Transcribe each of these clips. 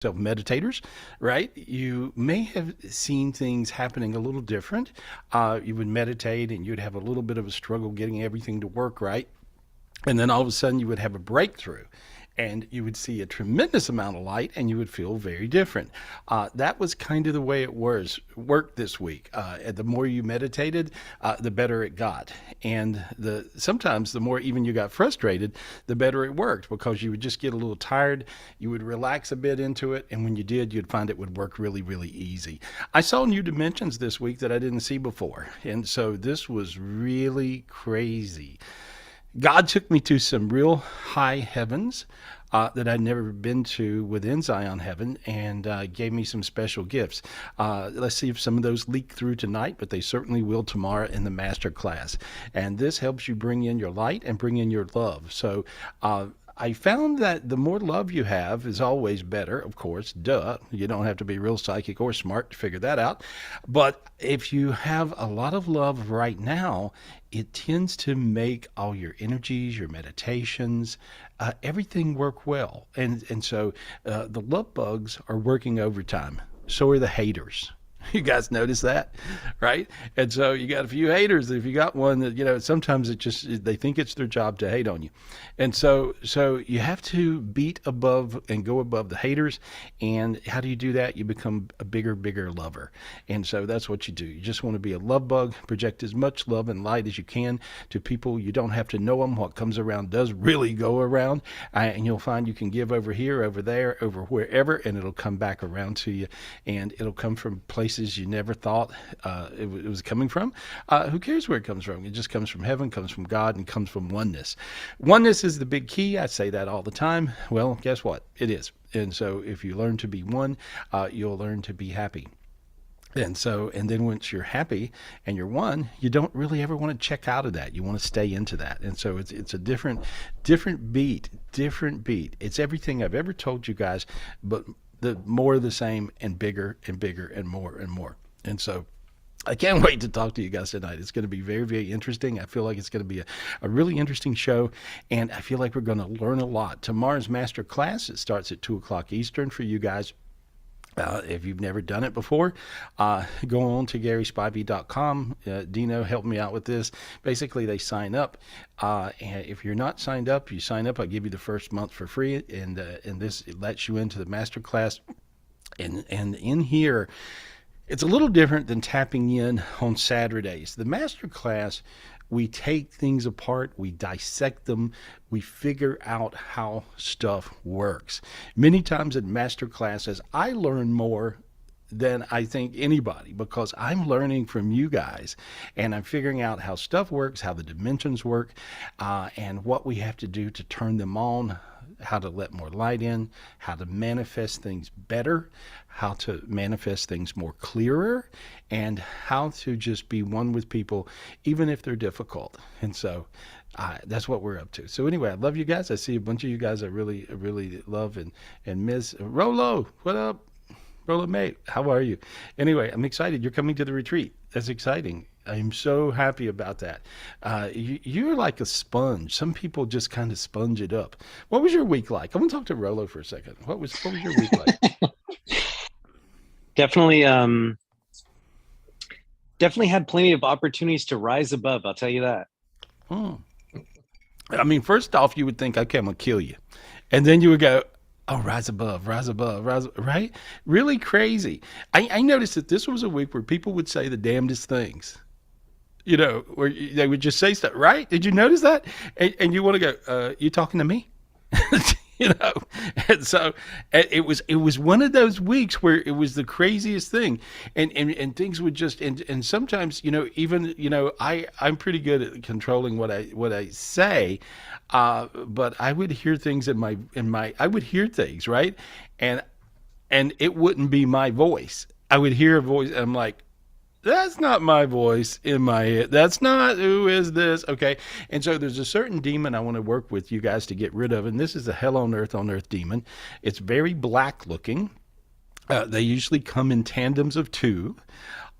meditators, right? You may have seen things happening a little different. You would meditate and you'd have a little bit of a struggle getting everything to work right. And then all of a sudden you would have a breakthrough and you would see a tremendous amount of light and you would feel very different. That was kind of the way it worked this week. And the more you meditated, the better it got. And sometimes the more even you got frustrated, the better it worked because you would just get a little tired. You would relax a bit into it. And when you did, you'd find it would work really, really easy. I saw new dimensions this week that I didn't see before. And so this was really crazy. God took me to some real high heavens that I'd never been to within Zion Heaven and gave me some special gifts. Let's see if some of those leak through tonight, but they certainly will tomorrow in the master class. And this helps you bring in your light and bring in your love. So I found that the more love you have is always better, of course, duh. You don't have to be real psychic or smart to figure that out. But if you have a lot of love right now, it tends to make all your energies, your meditations, everything work well. And so the love bugs are working overtime. So are the haters. You guys notice that, right? And so you got a few haters. If you got one that, sometimes they think it's their job to hate on you. And so you have to beat above and go above the haters. And how do you do that? You become a bigger lover. And so that's what you do. You just want to be a love bug, project as much love and light as you can to people. You don't have to know them. What comes around does really go around. And you'll find you can give over here, over there, over wherever, and it'll come back around to you. And it'll come from places you never thought it was coming from. Who cares where it comes from? It just comes from heaven, comes from God, and comes from oneness. Oneness is the big key. I say that all the time. Well, guess what? It is. And so if you learn to be one, you'll learn to be happy. And then once you're happy and you're one, you don't really ever want to check out of that. You want to stay into that. And so it's a different beat. It's everything I've ever told you guys, but the more of the same and bigger and more and more. And so I can't wait to talk to you guys tonight. It's going to be very, very interesting. I feel like it's going to be a really interesting show, and I feel like we're going to learn a lot. Tomorrow's master class, it starts at 2 o'clock Eastern for you guys. If you've never done it before, go on to GarySpivey.com. Dino helped me out with this. Basically, they sign up. And if you're not signed up, you sign up. I give you the first month for free. And this it lets you into the master class. And in here, it's a little different than tapping in on Saturdays. The master class, we take things apart, we dissect them, we figure out how stuff works. Many times in master classes, I learn more than I think anybody because I'm learning from you guys and I'm figuring out how stuff works, how the dimensions work, and what we have to do to turn them on, how to let more light in, how to manifest things better, how to manifest things more clearer, and how to just be one with people, even if they're difficult. And so that's what we're up to. So anyway, I love you guys. I see a bunch of you guys I really love and miss. Rolo, what up? Rolo, mate, how are you? Anyway, I'm excited. You're coming to the retreat. That's exciting. I'm so happy about that. You're like a sponge. Some people just kind of sponge it up. What was your week like? I want to talk to Rolo for a second. What was your week like? Definitely had plenty of opportunities to rise above. I'll tell you that. I mean, first off, you would think, okay, I'm going to kill you. And then you would go, oh, rise above, right? Really crazy. I noticed that this was a week where people would say the damnedest things. Where they would just say stuff, right? Did you notice that? And you want to go, you talking to me? And so it was one of those weeks where it was the craziest thing, and things would just and sometimes even I'm pretty good at controlling what I say, but I would hear things in my I would hear things, right, and it wouldn't be my voice. I would hear a voice, and I'm like, that's not my voice in my head. That's not, who is this? Okay. And so there's a certain demon I want to work with you guys to get rid of. And this is a hell on earth demon. It's very black looking. They usually come in tandems of two.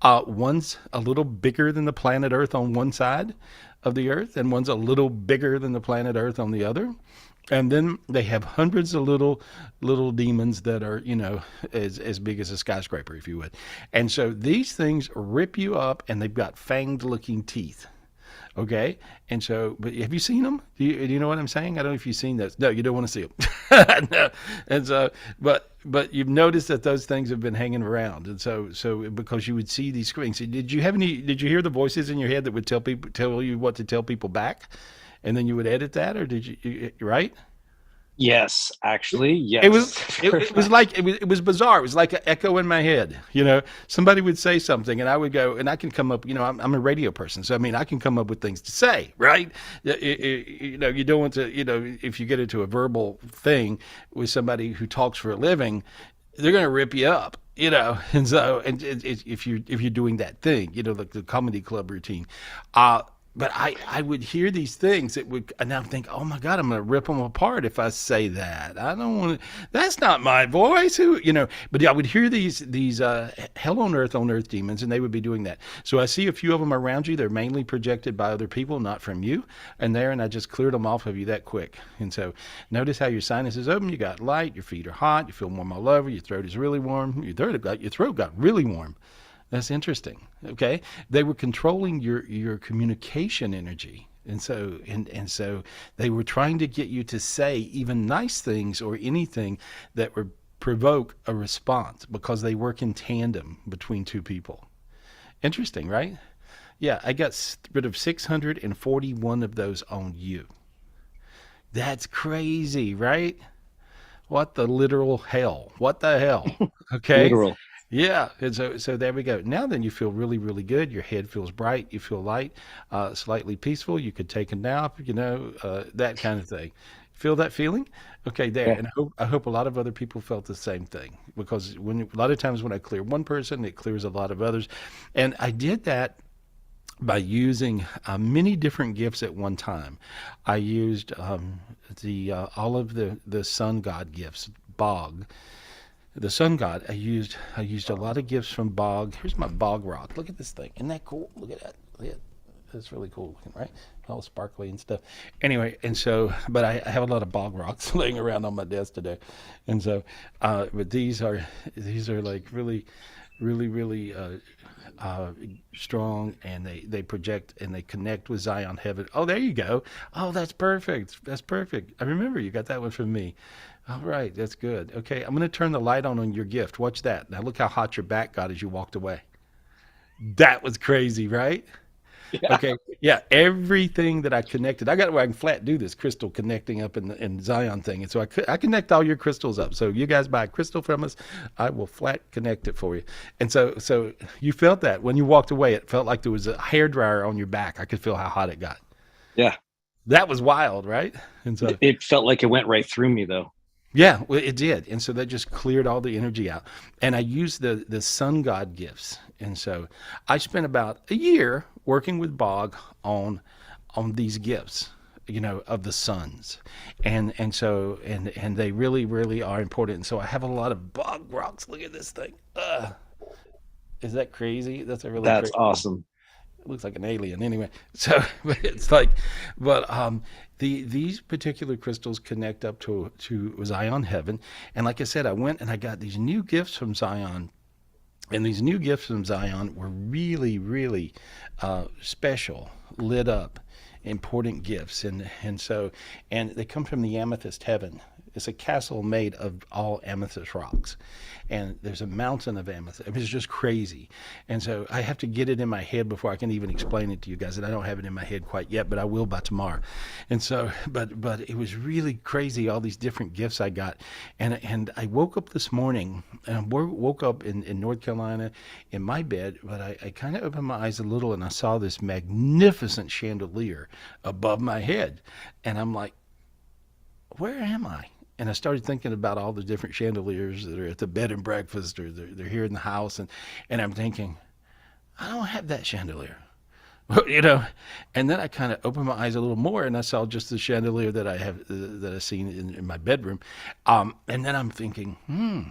One's a little bigger than the planet Earth on one side of the Earth, and one's a little bigger than the planet Earth on the other. And then they have hundreds of little demons that are, as big as a skyscraper, if you would. And so these things rip you up, and they've got fanged looking teeth. Okay, and so, but have you seen them? Do you know what I'm saying? I don't know if you've seen those. No, you don't want to see them. No. And so, but you've noticed that those things have been hanging around, and so because you would see these screens. Did you have any? Did you hear the voices in your head that would tell you what to tell people back, and then you would edit that, or did right? Yes, actually, It was yes. it was like it was bizarre. It was like an echo in my head. Somebody would say something, and I would go, and I can come up. I'm a radio person, so I mean, I can come up with things to say, right? You don't want to. If you get into a verbal thing with somebody who talks for a living, they're going to rip you up. And so, and if you're doing that thing, like the comedy club routine, but I would hear these things that would, and I think, oh my God, I'm going to rip them apart if I say that. I don't want to. That's not my voice. But I would hear these hell on earth demons, and they would be doing that. So I see a few of them around you. They're mainly projected by other people, not from you. And I just cleared them off of you that quick. And so notice how your sinus is open. You got light. Your feet are hot. You feel warm all over. Your throat is really warm. Your throat got really warm. That's interesting. Okay, they were controlling your communication energy, and so they were trying to get you to say even nice things or anything that would provoke a response because they work in tandem between two people. Interesting, right? Yeah, I got rid of 641 of those on you. That's crazy, right? What the literal hell? What the hell? Okay. Literal. Yeah, and so there we go. Now then, you feel really, really good. Your head feels bright. You feel light, slightly peaceful. You could take a nap, that kind of thing. Feel that feeling? Okay, there. Yeah. And I hope a lot of other people felt the same thing because a lot of times when I clear one person, it clears a lot of others. And I did that by using many different gifts at one time. I used the all of the sun god gifts, Bog, the sun god. I used a lot of gifts from Bog. Here's my Bog rock. Look at this thing. Isn't that cool? Look at that. Look at that. That's really cool looking, right? All sparkly and stuff. Anyway, and so, but I have a lot of Bog rocks laying around on my desk today, and so, but these are like really, really, really uh, strong, and they project and they connect with Zion Heaven. Oh, there you go. Oh, that's perfect. That's perfect. I remember you got that one from me. All right, that's good. Okay, I'm going to turn the light on your gift. Watch that. Now look how hot your back got as you walked away. That was crazy, right? Yeah. Okay, yeah, everything that I connected, I got where I can flat do this crystal connecting up in Zion thing, and so I connect all your crystals up. So you guys buy a crystal from us, I will flat connect it for you. And so you felt that when you walked away, it felt like there was a hair dryer on your back. I could feel how hot it got. Yeah. That was wild, right? And so It felt like it went right through me though. yeah, well, it did, and so that just cleared all the energy out. And I used the sun god gifts, and so I spent about a year working with Bog on these gifts, of the suns, and they really really are important. And so I have a lot of Bog rocks. Look at this thing. Is that crazy? That's a really That's crazy. awesome. It looks like an alien anyway. So but it's like, but these particular crystals connect up to Zion Heaven, and like I said, I went and I got these new gifts from Zion, and these new gifts from Zion were really really special, lit up, important gifts, and they come from the amethyst heaven. It's a castle made of all amethyst rocks, and there's a mountain of amethyst. I mean, it's just crazy. And so I have to get it in my head before I can even explain it to you guys. And I don't have it in my head quite yet, but I will by tomorrow. And so, but it was really crazy. All these different gifts I got, and I woke up this morning, and I woke up in North Carolina in my bed, but I kind of opened my eyes a little, and I saw this magnificent chandelier above my head, and I'm like, where am I? And I started thinking about all the different chandeliers that are at the bed and breakfast, or they're here in the house, and I'm thinking, I don't have that chandelier, you know. And then I kind of opened my eyes a little more, and I saw just the chandelier that I have that I've seen in my bedroom, and then I'm thinking,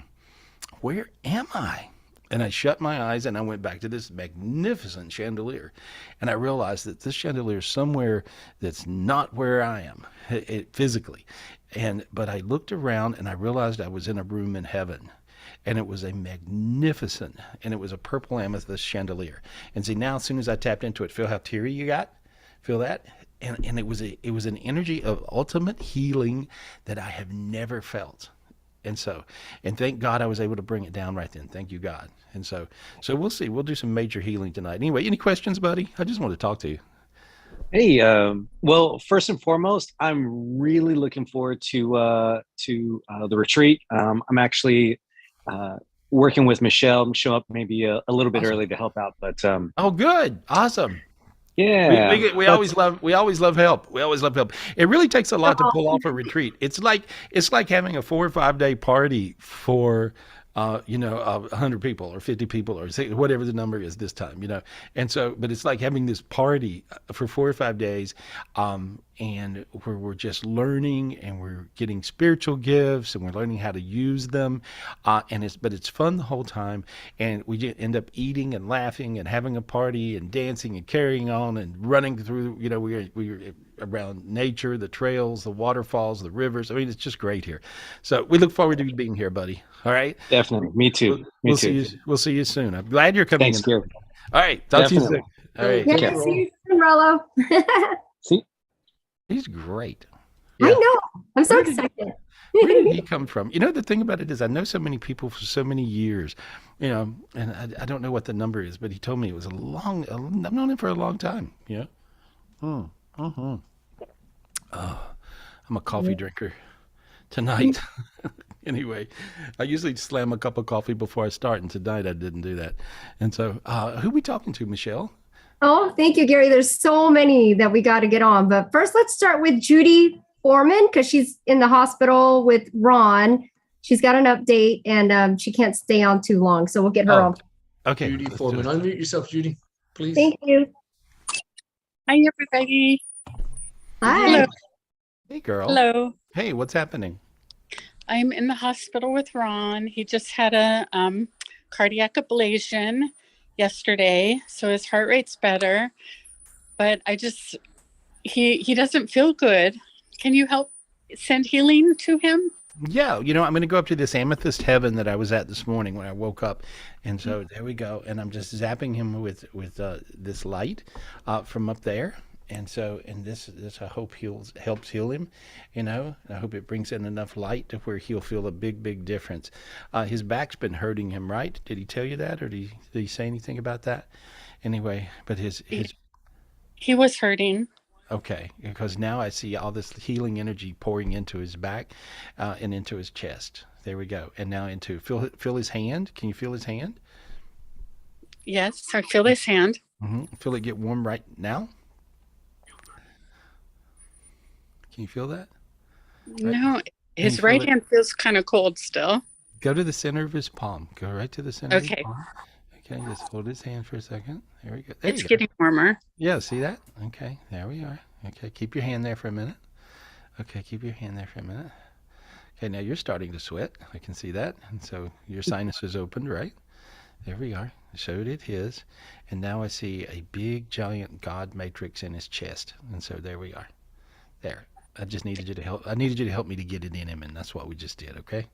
where am I? And I shut my eyes and I went back to this magnificent chandelier. And I realized that this chandelier is somewhere that's not where I am physically. But I looked around and I realized I was in a room in heaven. And it was a magnificent, and it was a purple amethyst chandelier. And see, now as soon as I tapped into it, feel how teary you got? Feel that? And it was an energy of ultimate healing that I have never felt. And thank God I was able to bring it down right then. Thank you, God. So we'll see. We'll do some major healing tonight. Anyway, any questions, buddy? I just want to talk to you. Hey, well, first and foremost, I'm really looking forward to the retreat. I'm actually uh, working with Michelle. I'm show up maybe a little bit Awesome. early to help out, but Oh, good. Awesome. yeah, but We always love help. We always love help. It really takes a lot to pull off a retreat. It's like having a 4 or 5 day party for 100 people or 50 people or whatever the number is this time, and so but it's like having this party for 4 or 5 days, and where we're just learning and we're getting spiritual gifts and we're learning how to use them, it's fun the whole time, and we just end up eating and laughing and having a party and dancing and carrying on and running through. We're around nature, the trails, the waterfalls, the rivers. I mean, it's just great here. So we look forward to being here, buddy. All right. definitely, me too, me We'll see too. you. We'll see you soon. I'm glad you're coming Thanks, in. Gary. All right. Talk to you soon. Definitely. All right. Take Yeah, care. see you soon, Rollo. See, He's great. I Yeah. know. I'm so Where did excited. Where did he come from? The thing about it is I know so many people for so many years, and I don't know what the number is, but he told me it was I've known him for a long time. Yeah. Mm, mm-hmm. I'm a coffee drinker tonight. Anyway, I usually slam a cup of coffee before I start, and tonight I didn't do that. And so, who we talking to, Michelle? Oh, thank you, Gary. There's so many that we got to get on. But first, let's start with Judy Foreman because she's in the hospital with Ron. She's got an update and she can't stay on too long. So we'll get her on. Okay. Judy let's do Foreman. it. Unmute yourself, Judy, please. Thank you. Hi, everybody. Hi. Hey, girl. Hello. Hey, what's happening? I'm in the hospital with Ron. He just had a cardiac ablation yesterday, so his heart rate's better. But he doesn't feel good. Can you help send healing to him? Yeah, I'm going to go up to this amethyst heaven that I was at this morning when I woke up, and so there we go. And I'm just zapping him with this light from up there, and this I hope helps heal him, and I hope it brings in enough light to where he'll feel a big difference. His back's been hurting him, right? Did he tell you that, or did he say anything about that? Anyway, but his He was hurting. Okay, because now I see all this healing energy pouring into his back, and into his chest. There we go. And now feel his hand. Can you feel his hand? Yes, I feel his hand. Feel it get warm right now? Can you feel that? No, his feel right it? hand feels kind of cold still. Go to the center of his palm. Go right to the center of his Okay. palm. Okay, just hold his hand for a second. There we go. There It's you go. getting warmer. Yeah, see that? Okay, there we are. Okay, keep your hand there for a minute. Okay, keep your hand there for a minute. Okay, now you're starting to sweat. I can see that. And so your sinus is opened, right? There we are. So did his. And now I see a big, giant God matrix in his chest. And so there we are. There. I just needed you to help. I needed you to help me to get it in him, and that's what we just did, okay?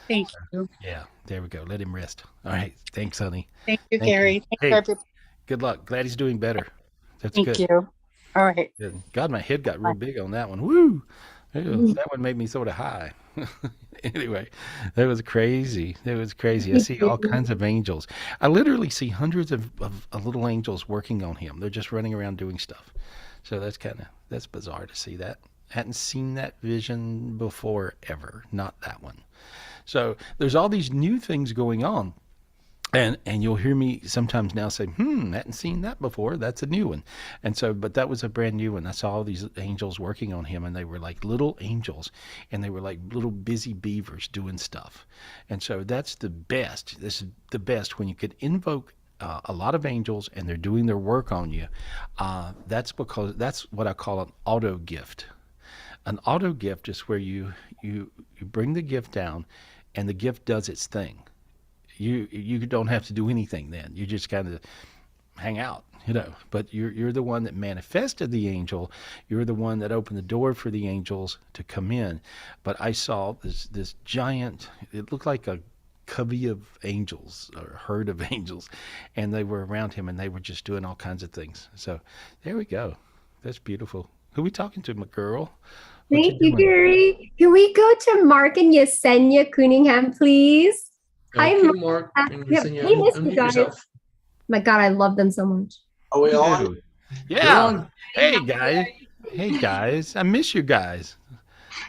Thank you. Yeah, there we go. Let him rest. All right. Thanks, honey. Thank you, Thank you. Gary. Thank Hey. you, everybody. Good luck. Glad he's doing better. That's Thank good. you. All right. Good. God, my head got real big on that one. Woo! Ew, that one made me sort of high. Anyway, that was crazy. That was crazy. I see all kinds of angels. I literally see hundreds of little angels working on him. They're just running around doing stuff. So that's bizarre to see that. Hadn't seen that vision before ever. Not that one. So there's all these new things going on. And you'll hear me sometimes now say, hadn't seen that before. That's a new one. And so, but that was a brand new one. I saw all these angels working on him, and they were like little angels, and they were like little busy beavers doing stuff. And so that's the best. This is the best when you could invoke a lot of angels and they're doing their work on you. That's because that's what I call an auto gift. An auto gift is where you bring the gift down and the gift does its thing. you don't have to do anything then. You just kind of hang out, but you're the one that manifested the angel. You're the one that opened the door for the angels to come in. But I saw this giant, it looked like a covey of angels or herd of angels, and they were around him, and they were just doing all kinds of things. So there we go. That's beautiful. Who we talking to, my girl? What Thank you, doing? Gary. Can we go to Mark and Yesenia Cunningham, please? Hi, Okay, Mark. Mark and Yeah, Yesenia, we miss you unmute guys. yourself. My God, I love them so much. Are we Dude. on? You're Yeah. on. Hey guys. Hey guys. I miss you guys.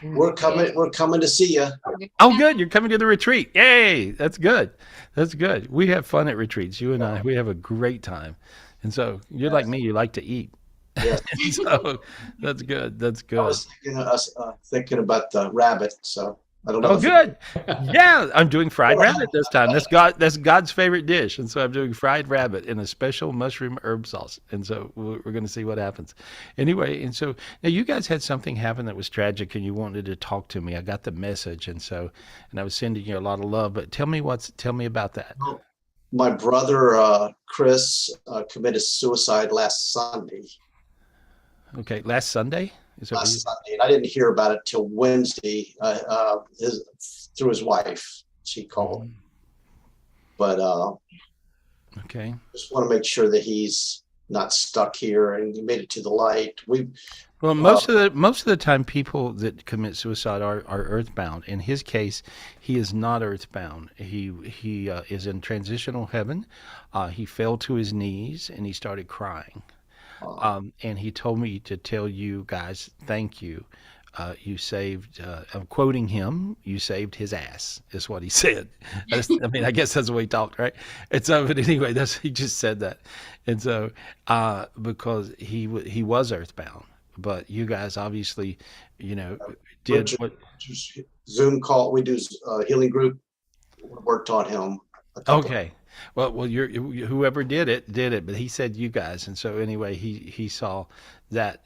We're coming. We're coming to see you. Oh, good. You're coming to the retreat. Yay. That's good. That's good. We have fun at retreats. You and I, we have a great time. And so you're like me. You like to eat. Yes. And so that's good. That's I good. was thinking about the rabbit. So I don't know. Oh, good. Yeah. I'm doing fried rabbit this time. That's God's favorite dish. And so I'm doing fried rabbit in a special mushroom herb sauce. And so we're going to see what happens. Anyway, and so now you guys had something happen that was tragic and you wanted to talk to me. I got the message. And I was sending you a lot of love, but tell me about that. My brother Chris committed suicide last Sunday. Okay. Last Sunday? Is that what Last Sunday, and I didn't hear about it till Wednesday. Through his wife, she called. But okay. just want to make sure that he's not stuck here and he made it to the light. Well, most of the time, people that commit suicide are earthbound. In his case, he is not earthbound. He is in transitional heaven. He fell to his knees and he started crying. And he told me to tell you guys, thank you. You saved, I'm quoting him, you saved his ass, is what he said. I mean, I guess that's the way he talked, right? And so, but anyway, he just said that. And so, because he was earthbound, but you guys obviously, did what. Zoom call. We do healing group. Worked on him. Okay. Well, whoever did it, but he said you guys, and so anyway, he saw that,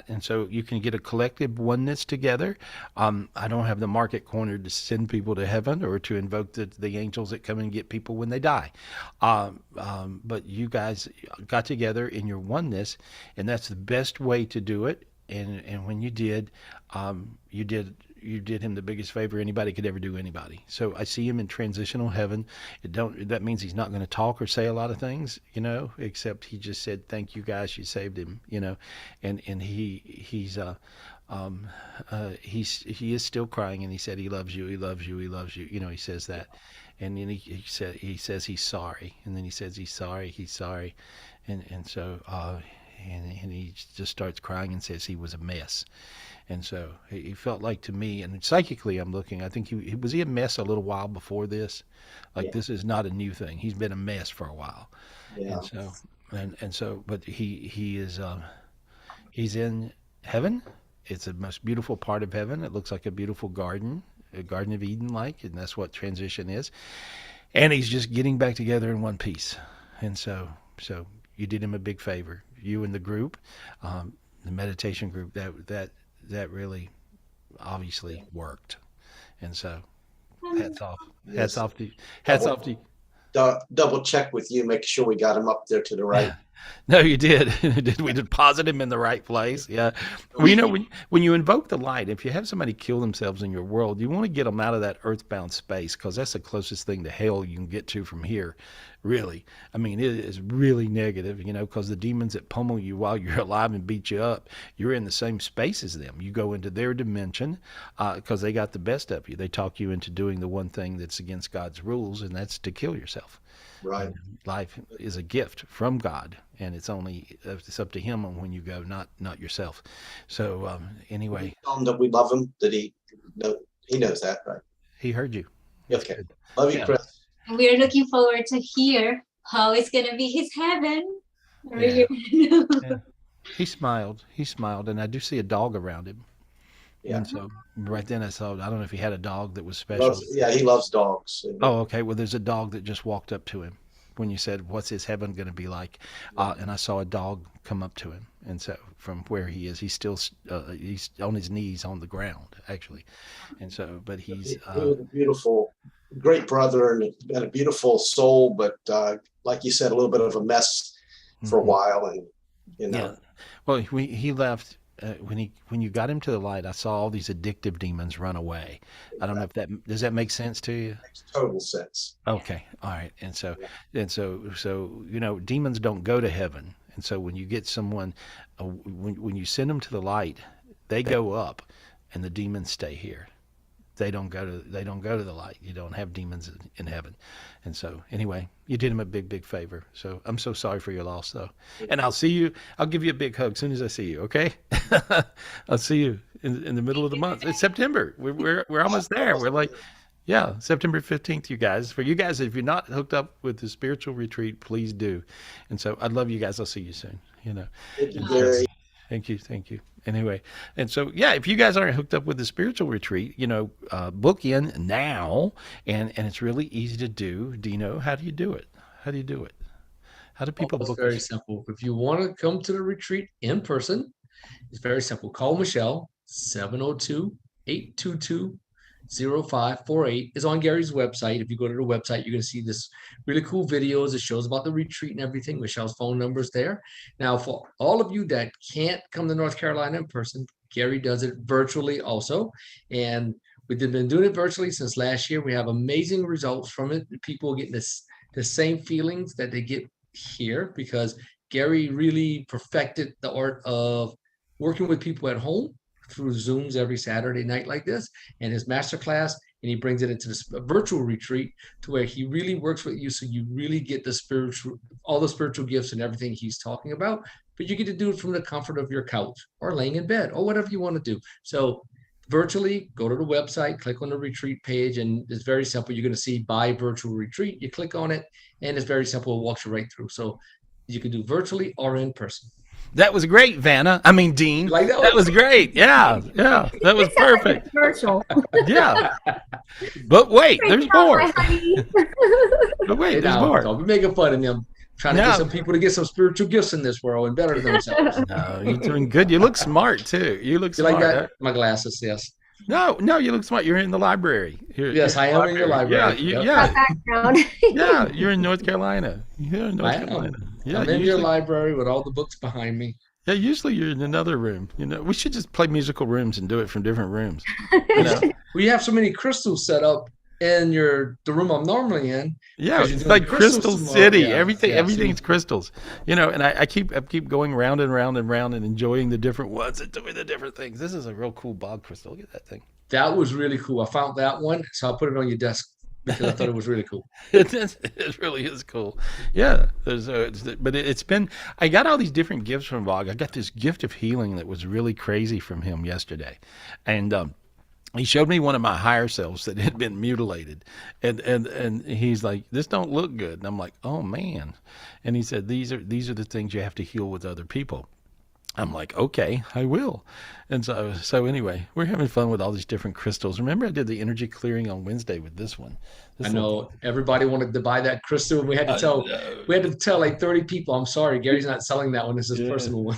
and so you can get a collective oneness together. I don't have the market corner to send people to heaven or to invoke the angels that come and get people when they die, but you guys got together in your oneness, and that's the best way to do it. And when you did, you did him the biggest favor anybody could ever do anybody. So I see him in transitional heaven. That means he's not going to talk or say a lot of things, except he just said, thank you guys, you saved him, and he is still crying, and he said he loves you, he loves you, he loves you. He says that. And then he says he's sorry, and then he says he's sorry, and so and he just starts crying and says he was a mess. And so he felt like, to me, and psychically I'm looking, I think he was a mess a little while before this. Like, this is not a new thing. He's been a mess for a while. Yeah. And so but he is he's in heaven. It's the most beautiful part of heaven. It looks like a beautiful garden, a Garden of Eden like, and that's what transition is. And he's just getting back together in one piece. And so you did him a big favor. You and the group, the meditation group, that really obviously worked. And so hats off to you. Double check with you, make sure we got him up there to the right. No, you did. We deposit him in the right place. Yeah. Well, when you invoke the light, if you have somebody kill themselves in your world, you want to get them out of that earthbound space, because that's the closest thing to hell you can get to from here. Really. I mean, it is really negative, because the demons that pummel you while you're alive and beat you up, you're in the same space as them. You go into their dimension because they got the best of you. They talk you into doing the one thing that's against God's rules, and that's to kill yourself. Right. Life is a gift from God, and it's up to Him on when you go, not yourself. So anyway, Tell him that we love him. That he knows that, right? he heard you. Okay. Love you, Yeah. Chris. And we're looking forward to hear how it's going to be his heaven. Yeah. Yeah. He smiled, and I do see a dog around him. Yeah. And so right then I don't know if he had a dog that was special. He loves dogs. Oh, okay. Well, there's a dog that just walked up to him when you said, what's his heaven going to be like? And I saw a dog come up to him. And so from where he is, he's still, he's on his knees on the ground, actually. And so, but he's... He was a beautiful great brother and a beautiful soul, but like you said, a little bit of a mess for a while, and Yeah. Well, he left when you got him to the light. I saw all these addictive demons run away. I don't know if that does that make sense to you. makes total sense. Okay, all right. So demons don't go to heaven, and so when you get someone, when you send them to the light, they go up, and the demons stay here. They don't go to the light. You don't have demons in heaven. And so anyway, you did him a big favor. So I'm so sorry for your loss though. And I'll give you a big hug as soon as I see you, okay? I'll see you in the middle of the month. It's September. We're almost there. We're like, yeah, September 15th, you guys. For you guys, if you're not hooked up with the spiritual retreat, please do. And so I love you guys. I'll see you soon. Thank you, And Gary. thank you. Anyway, and so yeah, if you guys aren't hooked up with the spiritual retreat, book in now, and it's really easy to do. Dino, how do you do it? How do you do it? How do people It's book? very simple. If you want to come to the retreat in person, it's very simple. Call Michelle, 702-822-0548 is on Gary's website. If you go to the website, you're going to see this really cool videos. It shows about the retreat and everything. Michelle's phone number is there. Now, for all of you that can't come to North Carolina in person, Gary does it virtually also. And we've been doing it virtually since last year. We have amazing results from it. People getting the same feelings that they get here because Gary really perfected the art of working with people at home through Zooms every Saturday night like this, and his masterclass, and he brings it into the virtual retreat to where he really works with you, so you really get all the spiritual gifts and everything he's talking about, but you get to do it from the comfort of your couch or laying in bed or whatever you want to do. So virtually, go to the website, click on the retreat page, and it's very simple. You're going to see buy virtual retreat. You click on it, and it's very simple. It walks you right through. So you can do virtually or in person. That was great, Dean. Like that That was great. Yeah, that was perfect. Virtual. Yeah, but wait, there's more. Honey. But wait, Hey, there's now, more. don't be making fun of them. Trying to No. get some people to get some spiritual gifts in this world and better themselves. No, you're doing good. You look smart too. You look You smart. like that? My glasses, yes. No, you look smart. You're in the library. Yes, I am in your library. Yeah, Yep. Background. yeah. You're in North Carolina. You're in North I am. Carolina. Yeah, I'm in your usually, library with all the books behind me. yeah. Usually you're in another room. We should just play musical rooms and do it from different rooms. You know? We have so many crystals set up in the room I'm normally in. Yeah, 'Cause you're it's doing like crystals Crystal tomorrow. City. Yeah, Everything's crystals. And I keep going round and round and round and enjoying the different ones and doing the different things. This is a real cool bog crystal. Look at that thing. That was really cool. I found that one, so I put it on your desk because I thought it was really cool. It really is cool. Yeah. It's been, I got all these different gifts from Bog. I got this gift of healing that was really crazy from him yesterday. And, he showed me one of my higher selves that had been mutilated, and he's like, "This don't look good." And I'm like, "Oh man!" And he said, "These are the things you have to heal with other people." I'm like, "Okay, I will." And so anyway, we're having fun with all these different crystals. Remember, I did the energy clearing on Wednesday with this one. I know everybody wanted to buy that crystal, and we had to tell like 30 people, "I'm sorry, Gary's not selling that one. This is his personal one."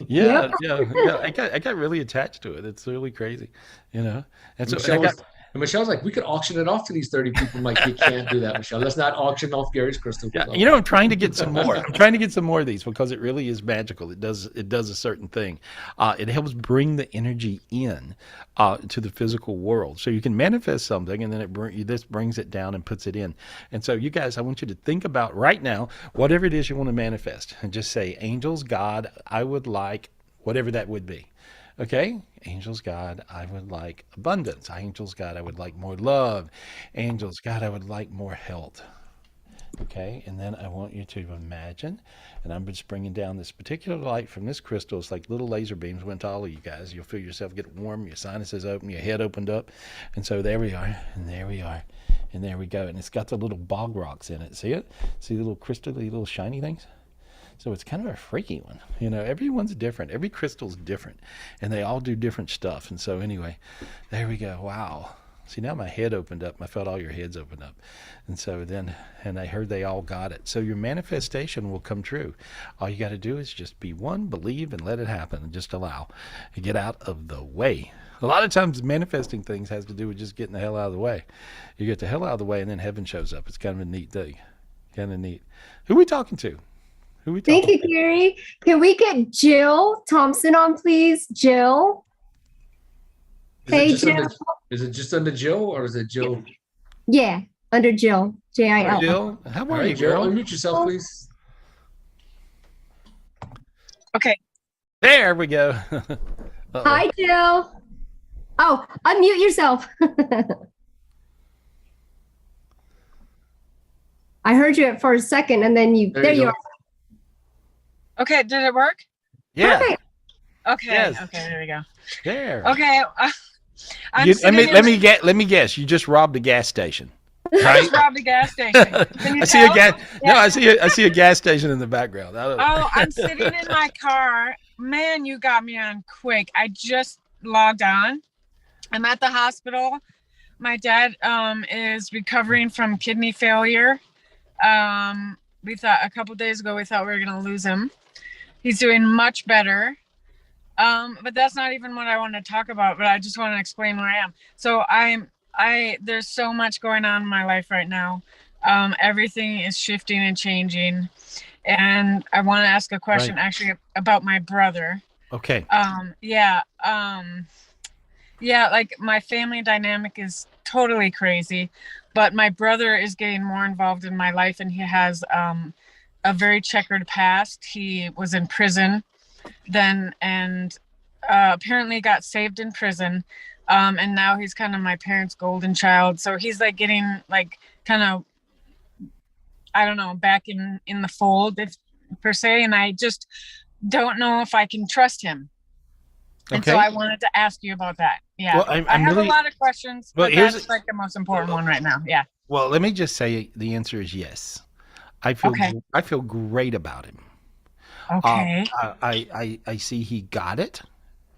Yeah. I got really attached to it. It's really crazy, And so Michelle's like, "We could auction it off to these 30 people." I'm like, "You can't do that, Michelle. Let's not auction off Gary's crystal." Yeah, I'm trying to get some more. I'm trying to get some more of these because it really is magical. It does a certain thing. It helps bring the energy in to the physical world, so you can manifest something, and then this brings it down and puts it in. And so, you guys, I want you to think about right now whatever it is you want to manifest, and just say, "Angels, God, I would like," whatever that would be. Okay? Angels, God, I would like abundance. Angels, God, I would like more love. Angels, God, I would like more health. Okay? And then I want you to imagine, and I'm just bringing down this particular light from this crystal. It's like little laser beams went to all of you guys. You'll feel yourself get warm, your sinuses open, your head opened up. And so there we are, and there we are, and there we go. And it's got the little bog rocks in it. See it? See the little crystal-y, little shiny things? So it's kind of a freaky one. Everyone's different. Every crystal's different, and they all do different stuff. And so anyway, there we go. Wow. See, now my head opened up. I felt all your heads open up. And so then, and I heard they all got it. So your manifestation will come true. All you got to do is just be one, believe, and let it happen, and just allow. And get out of the way. A lot of times manifesting things has to do with just getting the hell out of the way. You get the hell out of the way, and then heaven shows up. It's kind of a neat thing. Kind of neat. Who are we talking to? Who are we talking Thank you, Gary. Can we get Jill Thompson on, please? Jill. Hey, Jill. Is it just under Joe or is it Joe? Yeah, under Jill. J-I-L. Jill, how All are right, you, Joe, girl? unmute yourself, please. Okay. There we go. Uh-oh. Hi, Jill. Oh, unmute yourself. I heard you for a second, and then there you go. are. Okay, did it work? Yeah. Perfect. Okay. Yes. Okay, there we go. There. Okay. Let me guess. You just robbed a gas station. I Right? just robbed a gas station. Can you I see a tell? gas. No, Yeah. I see a gas station in the background. I don't know. Oh, I'm sitting in my car. Man, you got me on quick. I just logged on. I'm at the hospital. My dad is recovering from kidney failure. We thought a couple days ago we thought we were going to lose him. He's doing much better. But that's not even what I want to talk about, but I just want to explain where I am. So there's so much going on in my life right now. Everything is shifting and changing. And I want to ask a question actually about my brother. Okay. Like my family dynamic is totally crazy, but my brother is getting more involved in my life, and he has a very checkered past. He was in prison then and apparently got saved in prison, and now he's kind of my parents' golden child. So he's like getting like kind of, I don't know, back in the fold per se, and I just don't know if I can trust him. And so I wanted to ask you about that. Yeah. Well, I have really, a lot of questions, well, but that's like the most important one right now. Yeah. Well, let me just say the answer is yes. I feel great about him. Okay. I see he got it.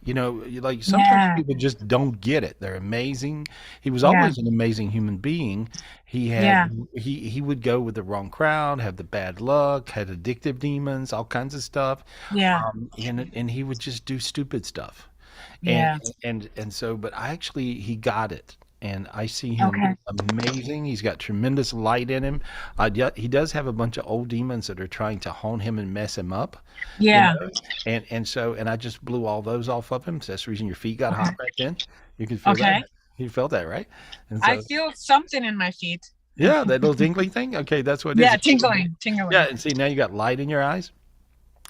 You know, like sometimes people just don't get it. They're amazing. He was always an amazing human being. He had he would go with the wrong crowd, have the bad luck, had addictive demons, all kinds of stuff. Yeah. And he would just do stupid stuff. Yeah. And so, but he got it. And I see him amazing. He's got tremendous light in him. He does have a bunch of old demons that are trying to haunt him and mess him up. Yeah. You know? And I just blew all those off of him. So that's the reason your feet got hot right then. You could feel that. You felt that, right? And so, I feel something in my feet. Yeah, that little tingling thing. Okay, that's what it is. Yeah, tingling. Yeah, and see now you got light in your eyes.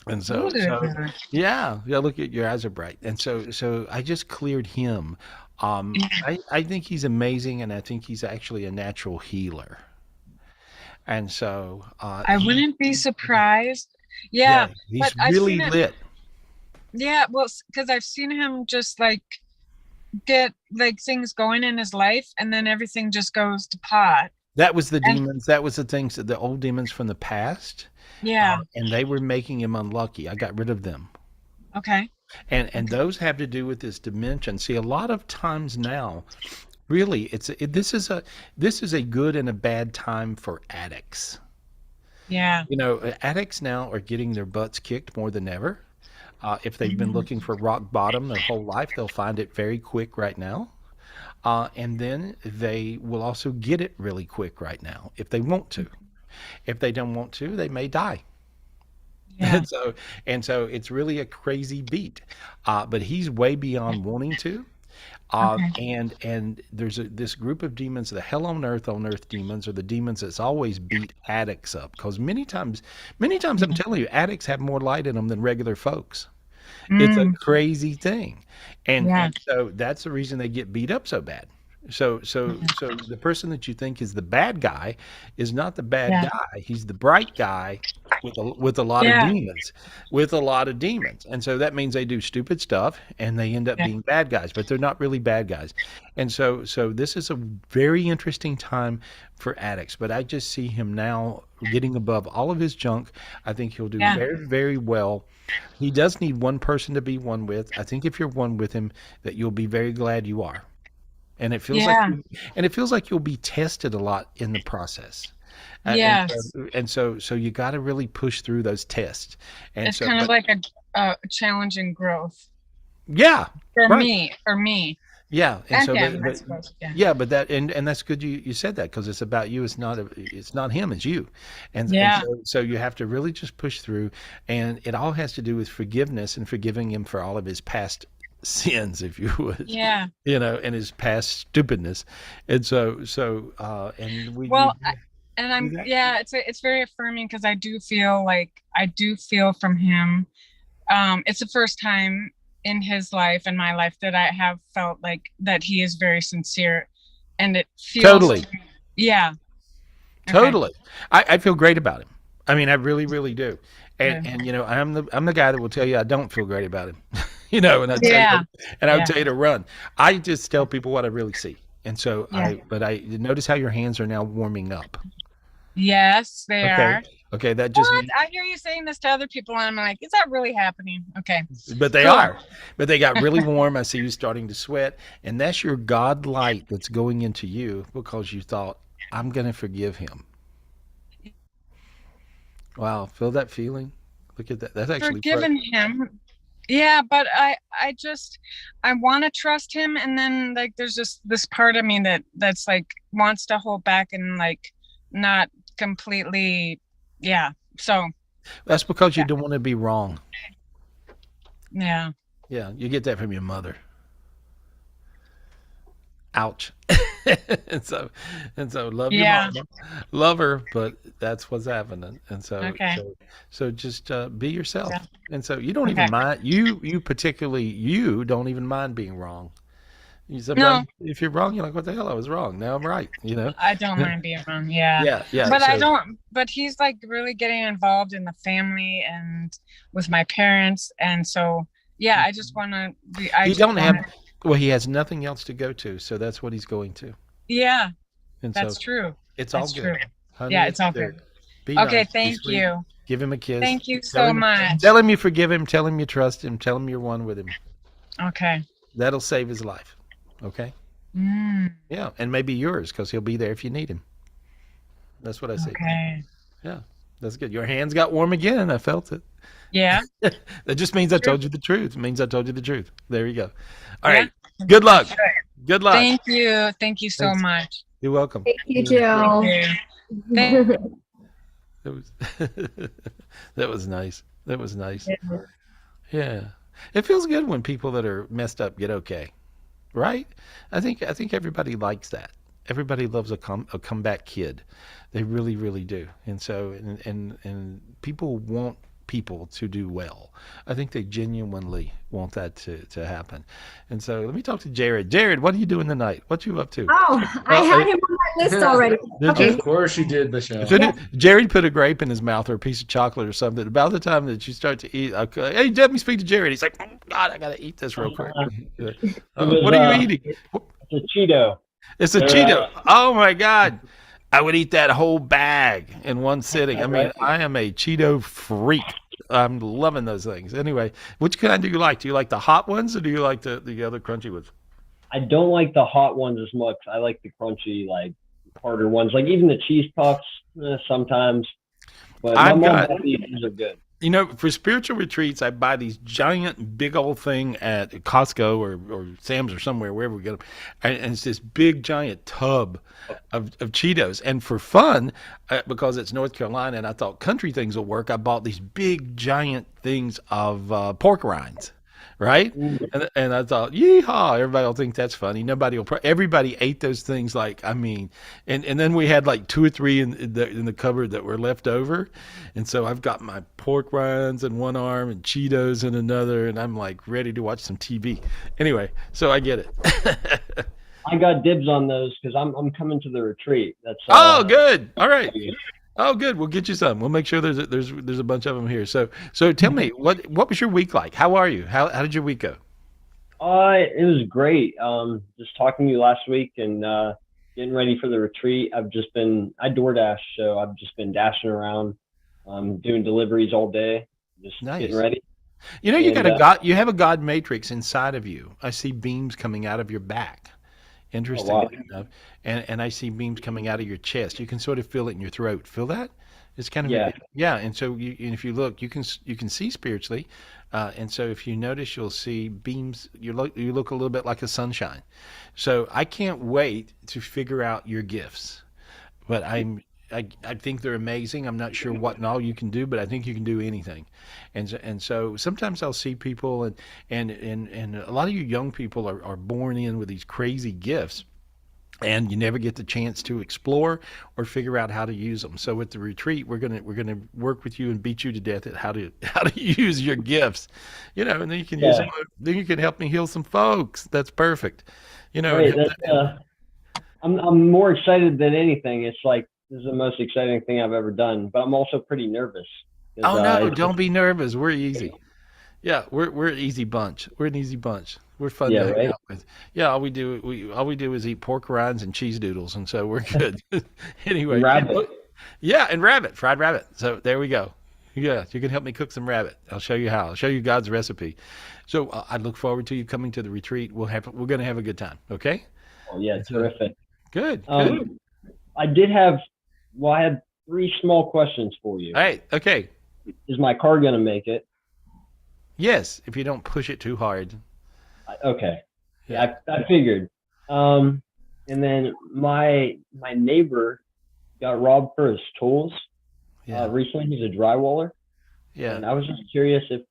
And so look at your eyes are bright. And so I just cleared him. I think he's amazing, and I think he's actually a natural healer. And so I wouldn't be surprised. Yeah, he's really lit. Yeah, well, because I've seen him just like get like things going in his life, and then everything just goes to pot. That was the demons. That was the things that the old demons from the past. Yeah, and they were making him unlucky. I got rid of them. Okay. And those have to do with this dimension. See, a lot of times now, really, this is a good and a bad time for addicts. Yeah. You know, addicts now are getting their butts kicked more than ever. If they've been looking for rock bottom their whole life, they'll find it very quick right now. And then they will also get it really quick right now if they want to. If they don't want to, they may die. Yeah. And so it's really a crazy beat. But he's way beyond wanting to. And there's this group of demons, the hell on earth demons are the demons that's always beat addicts up. Because many times I'm telling you, addicts have more light in them than regular folks. It's a crazy thing. And so that's the reason they get beat up so bad. So the person that you think is the bad guy is not the bad guy. He's the bright guy with a lot of demons. And so that means they do stupid stuff and they end up being bad guys, but they're not really bad guys. And so this is a very interesting time for addicts, but I just see him now getting above all of his junk. I think he'll do very, very well. He does need one person to be one with. I think if you're one with him, that you'll be very glad you are. and it feels like you'll be tested a lot in the process. Yes. So you got to really push through those tests. And It's so, kind of like a challenge in growth yeah, for right. me. Yeah, And him, I suppose. Yeah. but that's good. You said that because it's about you. It's not him. It's you, and Yeah. so you have to really just push through, and it all has to do with forgiveness and forgiving him for all of his past sins, if you would. Yeah. And his past stupidness, and and we. Well, it's very affirming because I do feel from him. It's the first time in his life and my life that I have felt like that he is very sincere, and it feels Totally. Yeah. Totally. I feel great about him. I mean, I really, really do. And I'm the guy that will tell you I don't feel great about him. And I would tell you to run. I just tell people what I really see. And so I notice how your hands are now warming up. Yes, they are. Okay, that just What? I hear you saying this to other people, and I'm like, is that really happening? Okay. But they are. But they got really warm. I see you starting to sweat, and that's your God light that's going into you because you thought, I'm going to forgive him. Wow, feel that feeling? Look at that. That's actually forgiven him. Yeah, but I want to trust him, and then like there's just this part of me that's like wants to hold back and like not completely. Yeah. So that's because you don't want to be wrong. Yeah. Yeah, you get that from your mother. Ouch. and so love your mom, love her, but that's what's happening. And so just be yourself. Yeah. And so you don't even mind. You particularly don't even mind being wrong. Sometimes if you're wrong, you're like, what the hell? I was wrong. Now I'm right. I don't mind being wrong. Yeah. Yeah. But I don't. But he's like really getting involved in the family and with my parents, and so I just want to be. Well, he has nothing else to go to, so that's what he's going to. Yeah, and that's true. It's all good. Honey, it's all good. Okay, nice, thank you. Give him a kiss. Thank you so much. Tell him you forgive him. Tell him you trust him. Tell him you're one with him. Okay. That'll save his life. Okay? Yeah, and maybe yours because he'll be there if you need him. That's what I say. Okay. Yeah, that's good. Your hands got warm again. I felt it. Yeah. That just means I told you the truth. It means I told you the truth. There you go. All right. Good luck. Sure. Good luck. Thank you. Thank you so much. You're welcome. Thank you, Jill. That was nice. That was nice. Yeah. It feels good when people that are messed up get okay. Right? I think everybody likes that. Everybody loves a comeback kid. They really, really do. And so and people want people to do well. I think they genuinely want that to happen. And so let me talk to Jared. Jared, what are you doing tonight? What you up to? Oh, I had him on my list already. Of course you did, Michelle. Jared put a grape in his mouth or a piece of chocolate or something. About the time that you start to eat, hey, let me speak to Jared. He's like, oh, God, I got to eat this real quick. What are you eating? It's a Cheeto. It's a Cheeto. Oh, my God. I would eat that whole bag in one sitting. I mean, I am a Cheeto freak. I'm loving those things. Anyway, which kind do you like? Do you like the hot ones or do you like the other crunchy ones? I don't like the hot ones as much. I like the crunchy, like harder ones. Like even the cheese puffs sometimes. But my mom thought these are good. For spiritual retreats, I buy these giant, big old thing at Costco or Sam's or somewhere, wherever we get them. And it's this big, giant tub of Cheetos. And for fun, because it's North Carolina and I thought country things will work, I bought these big, giant things of pork rinds. Right? And I thought, yeehaw, everybody will think that's funny. Everybody ate those things and then we had like 2 or 3 in the cupboard that were left over. And so I've got my pork rinds in one arm and Cheetos in another, and I'm like ready to watch some TV. Anyway, so I get it. I got dibs on those because I'm coming to the retreat. That's good. All right. Oh, good. We'll get you some. We'll make sure there's a bunch of them here. So tell me, what was your week like? How are you? How did your week go? It was great. Just talking to you last week and getting ready for the retreat. I DoorDash, so I've just been dashing around, doing deliveries all day, just getting ready. You have a God matrix inside of you. I see beams coming out of your back. Oh wow. interestingly enough. And I see beams coming out of your chest. You can sort of feel it in your throat. Feel that? It's kind of Yeah. yeah. And so and if you look, you can see spiritually. And so if you notice, you'll see beams. You look a little bit like a sunshine. So I can't wait to figure out your gifts. But I think they're amazing. I'm not sure what and all you can do, but I think you can do anything. And so sometimes I'll see people and a lot of you young people are born in with these crazy gifts, and you never get the chance to explore or figure out how to use them. So at the retreat, we're gonna work with you and beat you to death at how to how to use your gifts, and then you can use Yeah. them. Then you can help me heal some folks. That's perfect, and Great. help That's I'm more excited than anything. It's like this is the most exciting thing I've ever done, but I'm also pretty nervous. 'Cause, Oh no, it's don't be nervous. We're easy. Yeah, we're an easy bunch. We're an easy bunch. We're fun yeah, to hang right. out with. Yeah, all we do is eat pork rinds and cheese doodles, and so we're good. Anyway, Rabbit. yeah, and fried rabbit. So there we go. Yeah, you can help me cook some rabbit. I'll show you how. I'll show you God's recipe. So I look forward to you coming to the retreat. We're going to have a good time. Okay. Oh yeah, So, terrific. good. Good. I did have, well, I had three small questions for you. All right. Okay. Is my car gonna make it? Yes, if you don't push it too hard. Okay. Yeah. I figured. And then my neighbor got robbed for his tools Yeah. recently. He's a drywaller, Yeah. and I was just curious if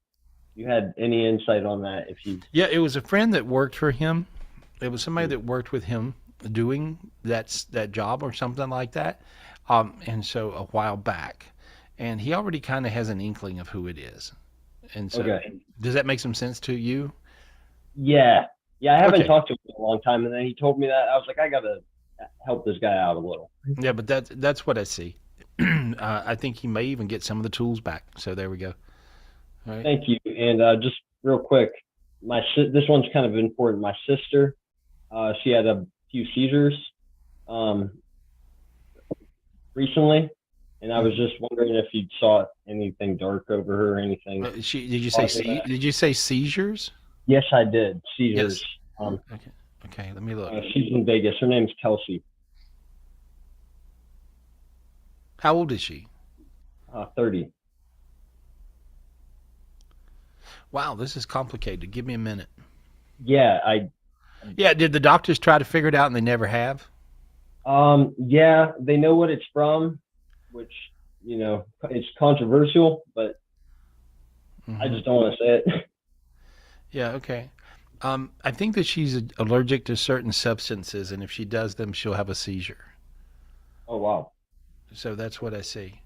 you had any insight on that. If you, Yeah, it was a friend that worked for him. It was somebody that worked with him doing that job or something like that. And so a while back, and he already kind of has an inkling of who it is. And so, okay, does that make some sense to you? yeah, I haven't Okay. talked to him in a long time, and then he told me that. I was like, I gotta help this guy out a little. Yeah, but that's what I see. I think he may even get some of the tools back. So there we go. All right. Thank you. And just real quick, this one's kind of important. My sister, she had a few seizures recently, and I was just wondering if you saw anything dark over her or anything. Did you say seizures? Yes, I did. Seizures. Yes. Okay. Okay. Let me look. She's in Vegas. Her name's Kelsey. How old is she? 30. Wow, this is complicated. Give me a minute. Yeah, Yeah. Did the doctors try to figure it out and they never have? yeah, they know what it's from, which, it's controversial, but I just don't want to say it. Yeah, okay. I think that she's allergic to certain substances, and if she does them, she'll have a seizure. Oh, wow. So that's what I see,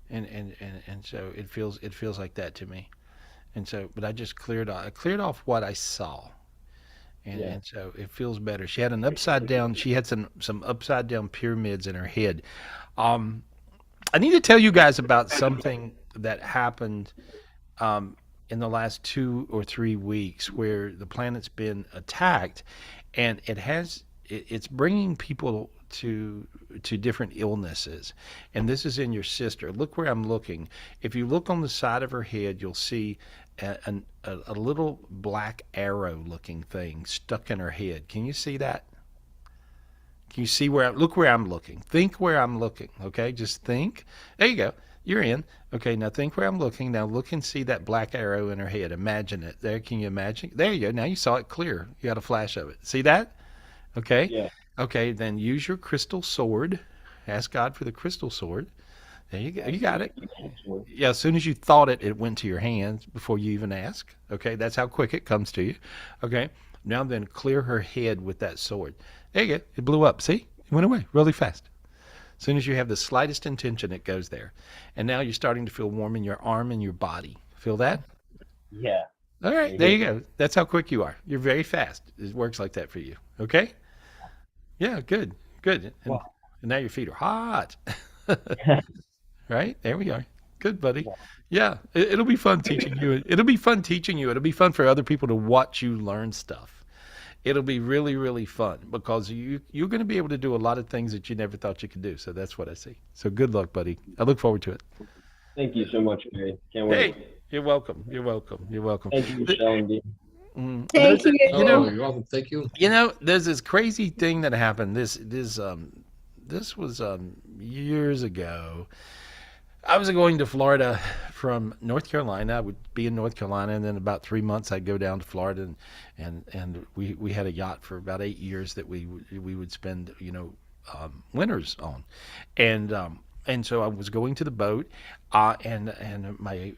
and so it feels like that to me. And so, but I cleared off what I saw, Yeah. and so it feels better. She had an upside down. She had some upside down pyramids in her head. Um, I need to tell you guys about something that happened in the last 2 or 3 weeks where the planet's been attacked, and it's bringing people to different illnesses. And this is in your sister. Look where I'm looking. If you look on the side of her head, you'll see a little black arrow looking thing stuck in her head. Can you see that? Can you see look where I'm looking? Think where I'm looking, okay? Just think. There you go. You're in. Okay, now think where I'm looking. Now look and see that black arrow in her head. Imagine it. There, can you imagine? There you go. Now you saw it clear. You got a flash of it. See that? Okay. Yeah. Okay, then use your crystal sword. Ask God for the crystal sword. There you go. You got it. Yeah, as soon as you thought it, it went to your hands before you even ask. Okay, that's how quick it comes to you. Okay, now then clear her head with that sword. There you go. It blew up. See? It went away really fast. As soon as you have the slightest intention, it goes there. And now you're starting to feel warm in your arm and your body. Feel that? Yeah. All right, there you go. That's how quick you are. You're very fast. It works like that for you. Okay? Yeah, good. Good. And, Wow. and now your feet are hot. Right? There we are. Good, buddy. Yeah, it'll be fun teaching you. It'll be fun teaching you. It'll be fun for other people to watch you learn stuff. It'll be really, really fun because you're going to be able to do a lot of things that you never thought you could do. So that's what I see. So good luck, buddy. I look forward to it. Thank you so much, Gary. Can't wait. Hey, you're welcome. You're welcome. You're welcome. Thank you, Michelle and Dean. Thank you. You know, you're welcome. Thank you. there's this crazy thing that happened. This was years ago. I was going to Florida from North Carolina. I would be in North Carolina, and then about 3 months I'd go down to Florida, and we had a yacht for about 8 years that we would spend winters on, and so I was going to the boat, and my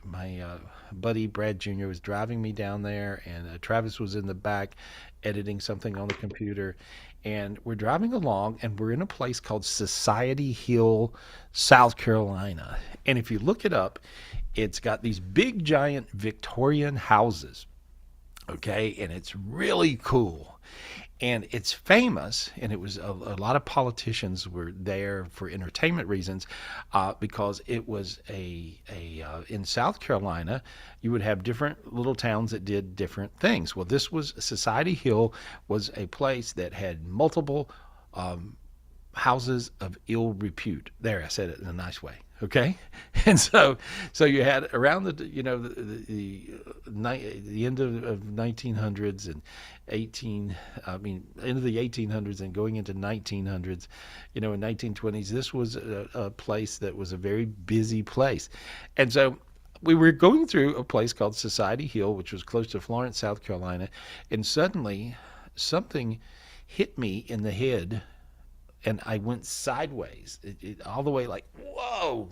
buddy Brad Jr. was driving me down there, and Travis was in the back editing something on the computer, and we're driving along, and we're in a place called Society Hill, South Carolina. And if you look it up, it's got these big giant Victorian houses, okay, and it's really cool. And it's famous, and it was a lot of politicians were there for entertainment reasons, because it was in South Carolina, you would have different little towns that did different things. Well, this was Society Hill, was a place that had multiple houses of ill repute. There, I said it in a nice way. Okay, and so you had around the end of 1900s and end of the 1800s and going into 1900s, in 1920s, this was a place that was a very busy place, and so we were going through a place called Society Hill, which was close to Florence, South Carolina, and suddenly something hit me in the head. And I went sideways, all the way, like, whoa,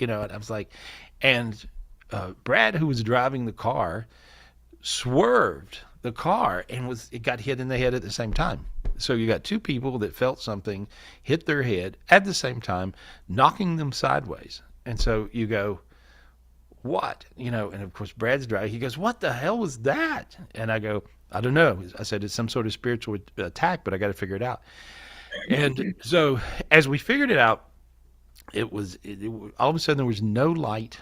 and I was like, and Brad, who was driving the car, swerved the car and it got hit in the head at the same time. So you got two people that felt something hit their head at the same time, knocking them sideways. And so you go, what? And of course Brad's driving. He goes, what the hell was that? And I go, I don't know. I said, it's some sort of spiritual attack, but I got to figure it out. And so as we figured it out, it was all of a sudden there was no light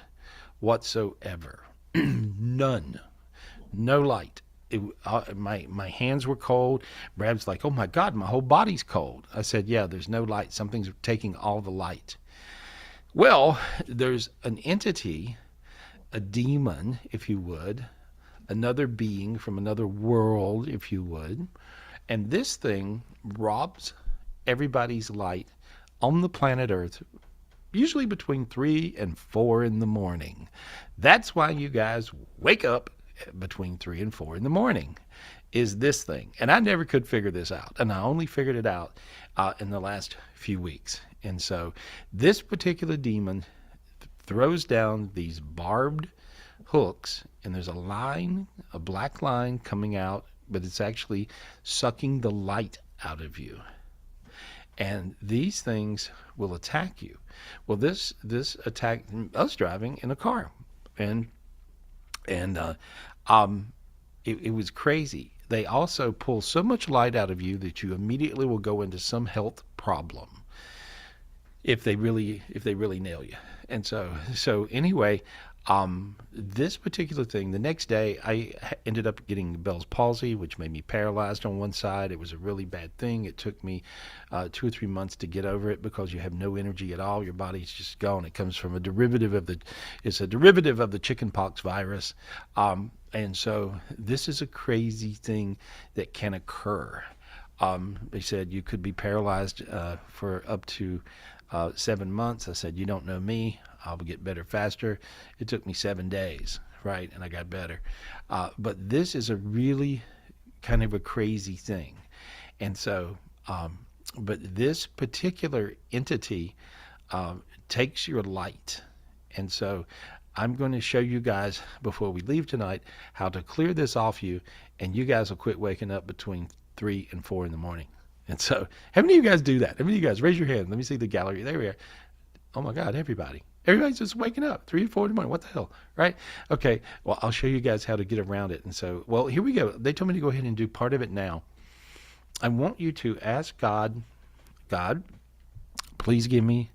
whatsoever. None. No light. My hands were cold. Brad's like, oh my God, my whole body's cold. I said, yeah, there's no light. Something's taking all the light. Well, there's an entity, a demon, if you would, another being from another world, if you would, and this thing robs everybody's light on the planet Earth, usually between 3 and 4 in the morning. That's why you guys wake up between 3 and 4 in the morning, is this thing. And I never could figure this out. And I only figured it out in the last few weeks. And so this particular demon throws down these barbed hooks, and there's a black line coming out, but it's actually sucking the light out of you. And these things will attack you. Well, this attacked us driving in a car, and it was crazy. They also pull so much light out of you that you immediately will go into some health problem if they really nail you. And so anyway, this particular thing, the next day I ended up getting Bell's palsy, which made me paralyzed on one side. It was a really bad thing. It took me 2 or 3 months to get over it, because you have no energy at all. Your body's just gone. It comes from a derivative of the chickenpox virus. And so this is a crazy thing that can occur. They said you could be paralyzed for up to 7 months. I said, you don't know me. I'll get better faster. It took me 7 days, right? And I got better. But this is a really kind of a crazy thing. And so, but this particular entity takes your light. And so I'm going to show you guys before we leave tonight how to clear this off you, and you guys will quit waking up between 3 and 4 in the morning. And so, how many of you guys do that? How many of you guys raise your hand? Let me see the gallery. There we are. Oh my God, everybody. Everybody's just waking up 3 or 4 in the morning. What the hell, right? Okay, well, I'll show you guys how to get around it. And so, well, here we go. They told me to go ahead and do part of it now. I want you to ask God, please give me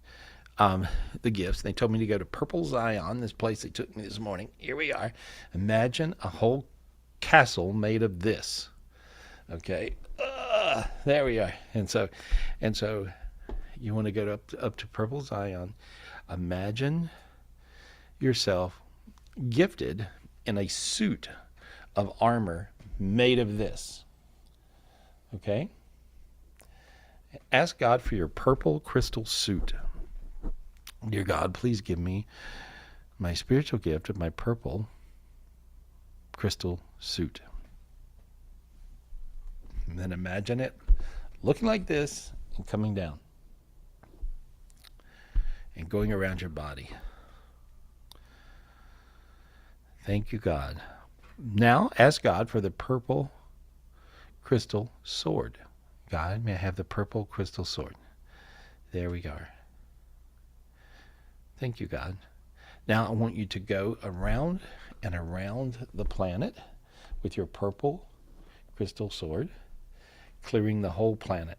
the gifts. They told me to go to Purple Zion, this place they took me this morning. Here we are. Imagine a whole castle made of this. Okay, there we are. And so you want to go up to Purple Zion. Imagine yourself gifted in a suit of armor made of this. Okay? Ask God for your purple crystal suit. Dear God, please give me my spiritual gift of my purple crystal suit. And then imagine it looking like this and coming down and going around your body. Thank you, God. Now ask God for the purple crystal sword. God, may I have the purple crystal sword? There we go. Thank you, God. Now I want you to go around and around the planet with your purple crystal sword, clearing the whole planet.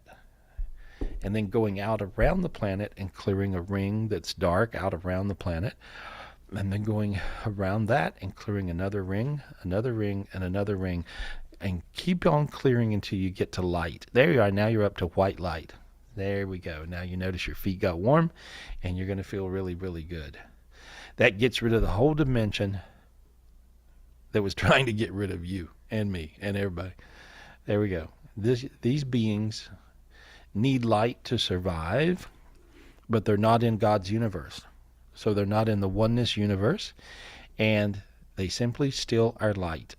And then going out around the planet and clearing a ring that's dark out around the planet. And then going around that and clearing another ring, and another ring. And keep on clearing until you get to light. There you are. Now you're up to white light. There we go. Now you notice your feet got warm and you're going to feel really, really good. That gets rid of the whole dimension that was trying to get rid of you and me and everybody. There we go. These beings need light to survive, but they're not in God's universe. So they're not in the oneness universe, and they simply still are light.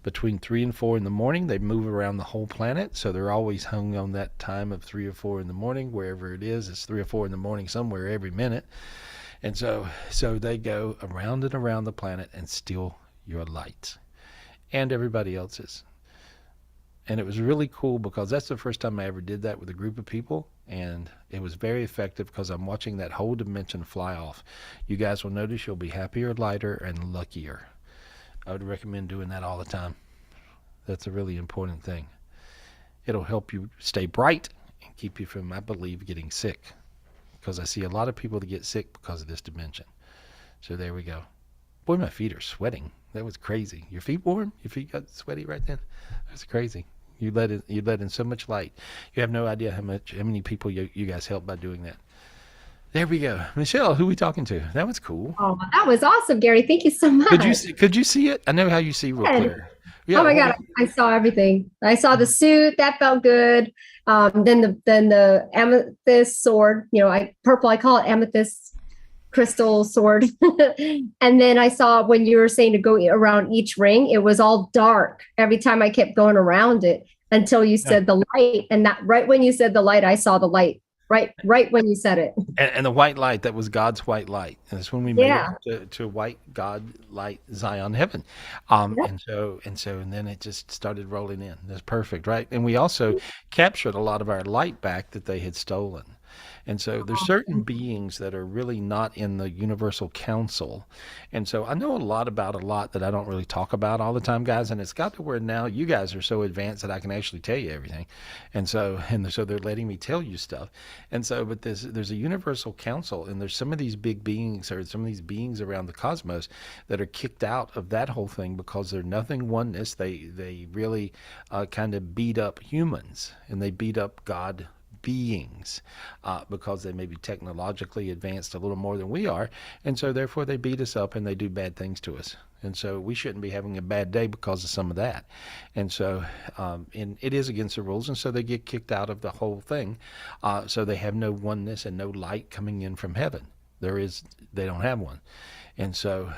Between 3 and 4 in the morning, they move around the whole planet, so they're always hung on that time of 3 or 4 in the morning, wherever it is. It's 3 or 4 in the morning somewhere every minute. And so they go around and around the planet and steal your light and everybody else's. And it was really cool because that's the first time I ever did that with a group of people. And it was very effective because I'm watching that whole dimension fly off. You guys will notice you'll be happier, lighter, and luckier. I would recommend doing that all the time. That's a really important thing. It'll help you stay bright and keep you from, I believe, getting sick. Because I see a lot of people that get sick because of this dimension. So there we go. Boy, my feet are sweating. That was crazy. Your feet warm? Your feet got sweaty right then? That's crazy. You let in so much light. You have no idea how many people you guys helped by doing that. There we go. Michelle, who are we talking to? That was cool. Oh, that was awesome, Gary. Thank you so much. Could you see it? I know how you see real clear. Yeah, oh my God, I saw everything. I saw the suit. That felt good. Then the amethyst sword, purple, I call it amethyst crystal sword. And then I saw when you were saying to go around each ring, it was all dark every time I kept going around it until you said the light. And that right when you said the light, I saw the light. Right when you said it. And the white light, that was God's white light. And that's when we made it to white God light Zion heaven. And then it just started rolling in. That's perfect, right? And we also captured a lot of our light back that they had stolen. And so there's certain beings that are really not in the universal council. And so I know a lot about a lot that I don't really talk about all the time, guys. And it's got to where now you guys are so advanced that I can actually tell you everything. And so they're letting me tell you stuff. And so, but there's a universal council, and there's some of these big beings or some of these beings around the cosmos that are kicked out of that whole thing because they're nothing oneness. They really kind of beat up humans, and they beat up God beings because they may be technologically advanced a little more than we are, and so therefore they beat us up and they do bad things to us. And so we shouldn't be having a bad day because of some of that. And so and it is against the rules, and so they get kicked out of the whole thing. So they have no oneness and no light coming in from heaven. They don't have one. And so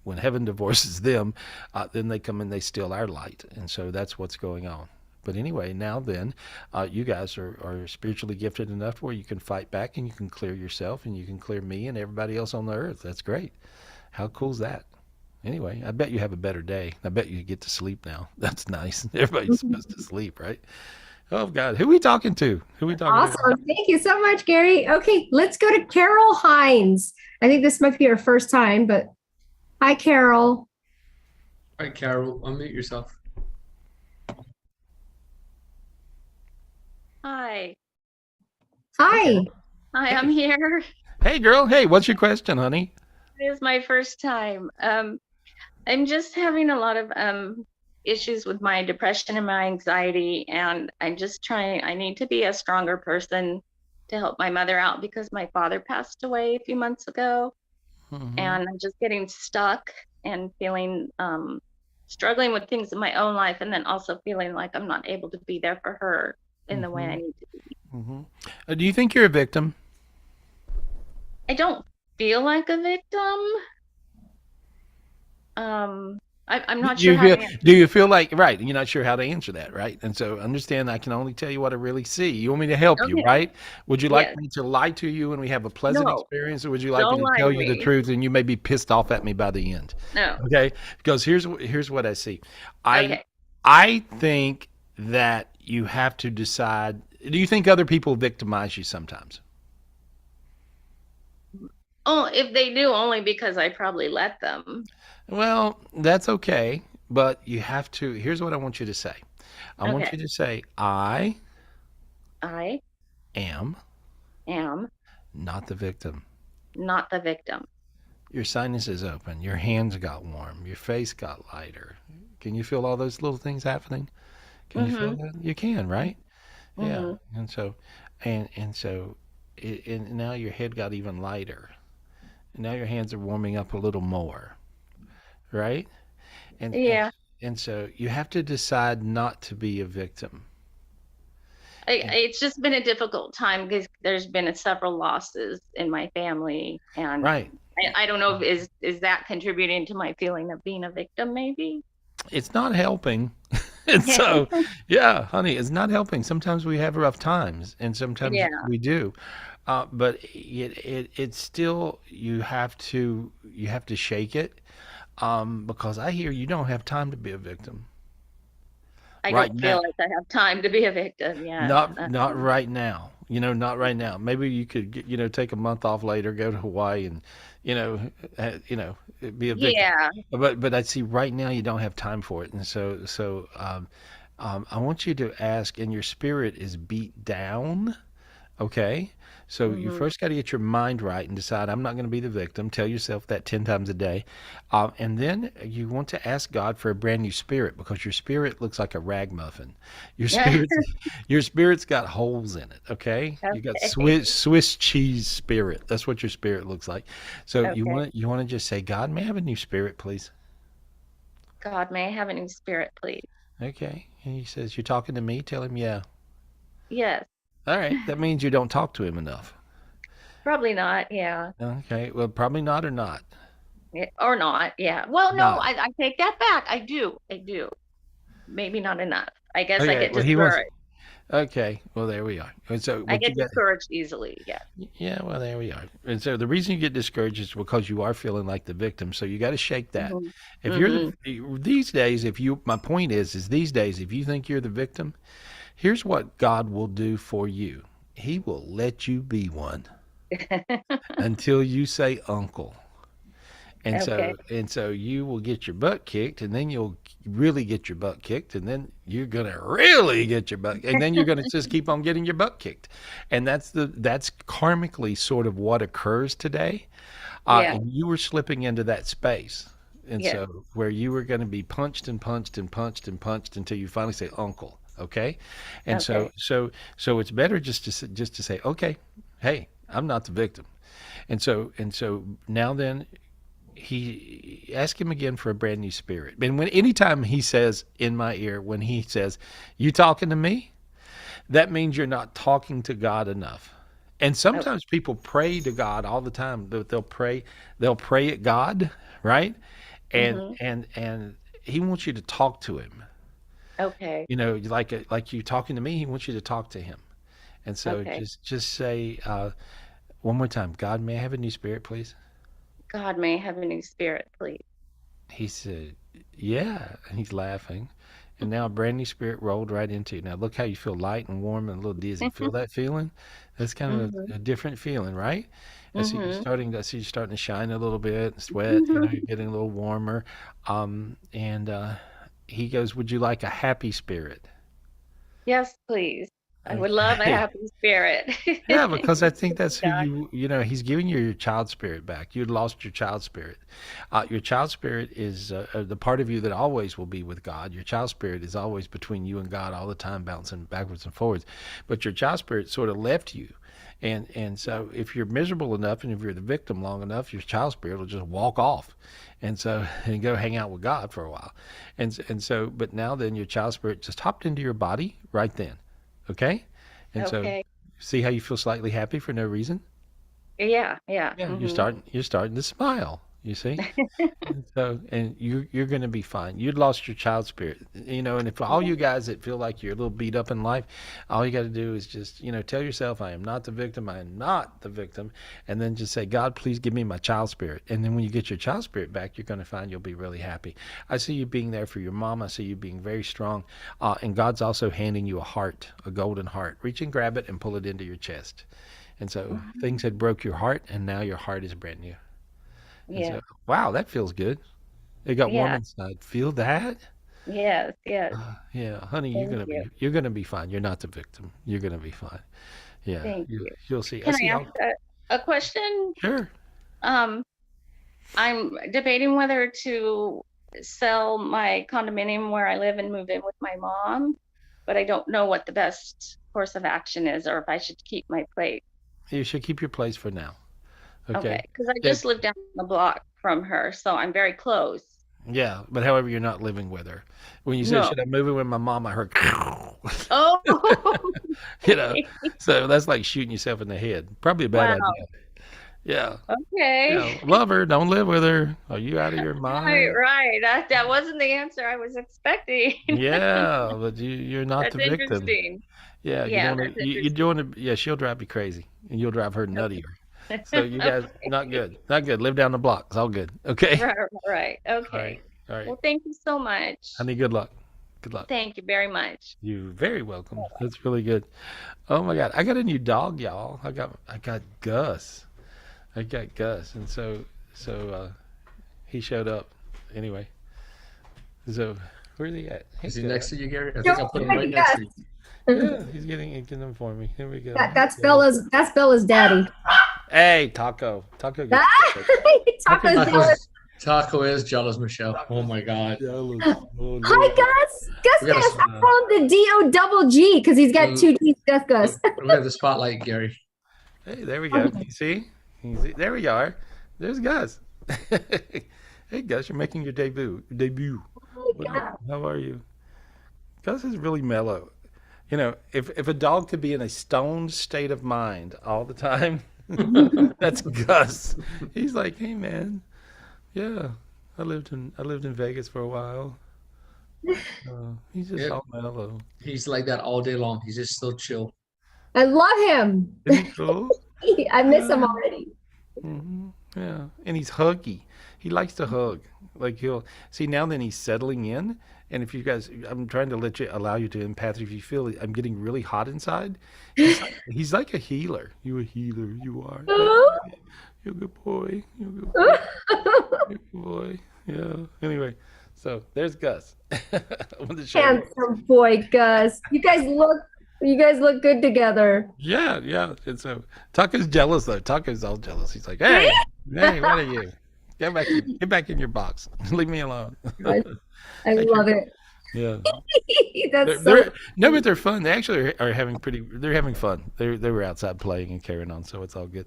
when heaven divorces them, then they come and they steal our light. And so that's what's going on. But anyway, now then, you guys are spiritually gifted enough where you can fight back and you can clear yourself and you can clear me and everybody else on the earth. That's great. How cool is that? Anyway, I bet you have a better day. I bet you get to sleep now. That's nice. Everybody's supposed to sleep, right? Oh, God. Who are we talking to? Awesome. Thank you so much, Gary. Okay, let's go to Carol Hines. I think this might be her first time, but hi, Carol. All right, Carol, unmute yourself. Hi. Hi, I'm here. Hey, girl. Hey, what's your question, honey? It is my first time. I'm just having a lot of issues with my depression and my anxiety, and I need to be a stronger person to help my mother out because my father passed away a few months ago. And I'm just getting stuck and feeling struggling with things in my own life, and then also feeling like I'm not able to be there for her in the way I Mm-hmm. need to be. Mm-hmm. Do you think you're a victim? I don't feel like a victim. I'm not Do sure you how to feel? answer. Do you feel like right? You're not sure how to answer that, right? And so understand, I can only tell you what I really see. You want me to help you, Okay. right? Would you like Yes. me to lie to you and we have a pleasant No. experience, or would you like me Don't to lie tell to you the me. truth and you may be pissed off at me by the end? No. Okay, because here's what I see. I Okay. I think that you have to decide. Do you think other people victimize you sometimes? Oh, if they do, only because I probably let them. Well, that's okay, but you have to. Here's what I want you to say. I want Okay. you to say, I I am am not the victim. not the victim. Your sinus is open. Your hands got warm. Your face got lighter. Can you feel all those little things happening? Can you feel Mm-hmm. that? You can, right? Yeah. Mm-hmm. And now your head got even lighter. And now your hands are warming up a little more, right? And and Yeah. and so you have to decide not to be a victim. And It's just been a difficult time because there's been several losses in my family, and right. I don't know if is that contributing to my feeling of being a victim, maybe. It's not helping. And so, yeah, honey, it's not helping. Sometimes we have rough times, and sometimes Yeah. we do. But it's still you have to shake it, because I hear you don't have time to be a victim I right don't feel now. like I have time to be a victim. Yes. Not right now. Not right now. Maybe you could take a month off later, go to Hawaii, and you know, be a victim. Yeah. But I see right now you don't have time for it, and I want you to ask, and your spirit is beat down. Okay. So you Mm-hmm. first got to get your mind right and decide, I'm not going to be the victim. Tell yourself that 10 times a day. And then you want to ask God for a brand new spirit, because your spirit looks like a rag muffin. Your spirit, your spirit's got holes in it. Okay. You got Okay. Swiss cheese spirit. That's what your spirit looks like. So Okay. you want to just say, God, may I have a new spirit, please? God, may I have a new spirit, please? Okay. And he says, you're talking to me? Tell him, yeah. Yes. All right. That means you don't talk to him enough. Probably not. Yeah. Okay. Well, probably not or not. Or not. Yeah. Well, no, Not. I take that back. I do. I do. Maybe not enough. I guess I Okay. get Well, he wants. discouraged. Okay. Well, there we are. And so I what you get got? discouraged easily. Yeah. Yeah. Well, there we are. And so the reason you get discouraged is because you are feeling like the victim. So you got to shake that. Mm-hmm. If you're Mm-hmm. these days, my point is these days, if you think you're the victim, here's what God will do for you. He will let you be one until you say uncle. Okay. And so you will get your butt kicked, and then you'll really get your butt kicked, and then you're gonna really get your butt, and then you're gonna just keep on getting your butt kicked, and that's karmically sort of what occurs today, Yeah. and you were slipping into that space, and Yes. so where you were going to be punched and punched and punched and punched until you finally say uncle, okay, and Okay. so it's better just to say, okay, hey, I'm not the victim, and so now then he ask him again for a brand new spirit. And anytime he says in my ear, when he says, "You talking to me?" that means you're not talking to God enough. And Okay. sometimes people pray to God all the time, but they'll pray at God, right? And Mm-hmm. he wants you to talk to him. Okay. Like you talking to me, he wants you to talk to him. And so Okay. just say one more time, God, may I have a new spirit, please? God, may I have a new spirit, please? He said, yeah. And he's laughing. And now a brand new spirit rolled right into you. Now look how you feel light and warm and a little dizzy. Feel that feeling? That's kind of Mm-hmm. a different feeling, right? Mm-hmm. I see you starting to shine a little bit, sweat, you're getting a little warmer. And he goes, would you like a happy spirit? Yes, please. I would love a Okay. happy spirit. Yeah, because I think that's who God. he's giving you your child spirit back. You'd lost your child spirit. Your child spirit is the part of you that always will be with God. Your child spirit is always between you and God all the time, bouncing backwards and forwards. But your child spirit sort of left you. And so if you're miserable enough and if you're the victim long enough, your child spirit will just walk off. And so and go hang out with God for a while. And so but now then your child spirit just hopped into your body right then. Okay? And so Okay. see how you feel slightly happy for no reason? Yeah. Yeah, you're starting to smile, you see? And you're going to be fine. You'd lost your child spirit, and if all you guys that feel like you're a little beat up in life, all you got to do is just, tell yourself, I am not the victim. I am not the victim. And then just say, God, please give me my child spirit. And then when you get your child spirit back, you're going to find you'll be really happy. I see you being there for your mom. I see you being very strong. And God's also handing you a heart, a golden heart. Reach and grab it and pull it into your chest. And so things had broke your heart, and now your heart is brand new. And Yeah. so, wow, that feels good. It got warm Yeah. inside. Feel that? Yes. Yes. Yeah, honey, Thank you. you're gonna be fine. You're not the victim. You're gonna be fine. Yeah, Thank you. you'll see. Can I see ask a question? Sure. Um, I'm debating whether to sell my condominium where I live and move in with my mom, but I don't know what the best course of action is, or if I should keep my place. You should keep your place for now. Okay. Okay, because I Yeah, just live down the block from her, so I'm very close. yeah, but however, you're not living with her. When you say, No. should I move in with my mom? I heard, Oh, so that's like shooting yourself in the head. Probably a bad wow. idea. Yeah. Okay. Love her, don't live with her. Are you out of your Right, mind? right. That wasn't the answer I was expecting. Yeah, but you're not That's the victim. interesting. Yeah, Yeah, you that's you're doing it. Yeah, she'll drive you crazy, and you'll drive her nuttier. So you guys, not good, not good. Live down the block. It's all good. Okay. Right, right. All Okay. right. All right. Well, thank you so much. Honey, good luck. Good luck. Thank you very much. You're very welcome. That's really good. Oh my God, I got a new dog, y'all. I got Gus. I got Gus, and so he showed up. Anyway, so where's he at? Hey, Is he Gus. next to you, Gary? I think I'll put him right next to you. Yeah, he's getting them for me. Here we go. That's Bella's daddy. Hey, Taco. Taco. Gets Taco's jealous. Taco is jealous, Michelle. Oh my God. jealous. Oh, Hi, Lord. Gus. We Gus, gotta- I call him the D-O-double-G because he's got two D's. Gus. We have the spotlight, Gary. Hey, there we go. You see? There we are. There's Gus. Hey, Gus, you're making your debut. How are you? Gus is really mellow. If a dog could be in a stoned state of mind all the time, that's Gus. He's like, hey, man, yeah, I lived in Vegas for a while. He's just Yep. all mellow. He's like that all day long. He's just so chill. I love him. Isn't he cool? I miss him already. Yeah, and he's huggy. He likes to hug. Like he'll see now. Then he's settling in. And if you guys, I'm trying to allow you to empath. If you feel I'm getting really hot inside, he's like a healer. You a healer. You are. You're a good boy. You're a good boy. You're a good boy. Yeah. Anyway, so there's Gus. I wanted to show you. Handsome boy, Gus. You guys look good together. Yeah, yeah. And so Taco's jealous though. Taco's all jealous. He's like, hey, what are you? Get back in your box. Leave me alone. I love it. Yeah. That's but they're fun. They actually are having they're having fun. They were outside playing and carrying on, so it's all good.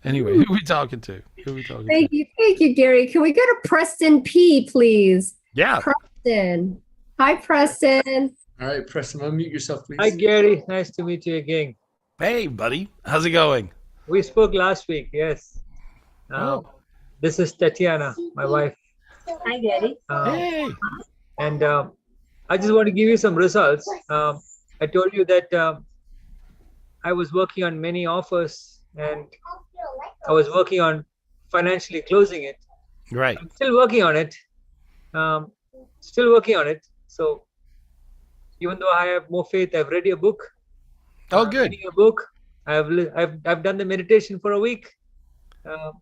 Anyway, who are we talking to? Thank you, Gary. Can we go to Preston P, please? Yeah. Preston. Hi, Preston. All right, Preston, unmute yourself, please. Hi, Gary. Nice to meet you again. Hey, buddy. How's it going? We spoke last week. Yes. This is Tatiana, my wife. Hi, Gary. Hey. And I just want to give you some results. I told you that I was working on many offers and I was working on financially closing it. Right. I'm still working on it. So even though I have more faith, I've read your book. Oh, good. Reading your book. I've done the meditation for a week. So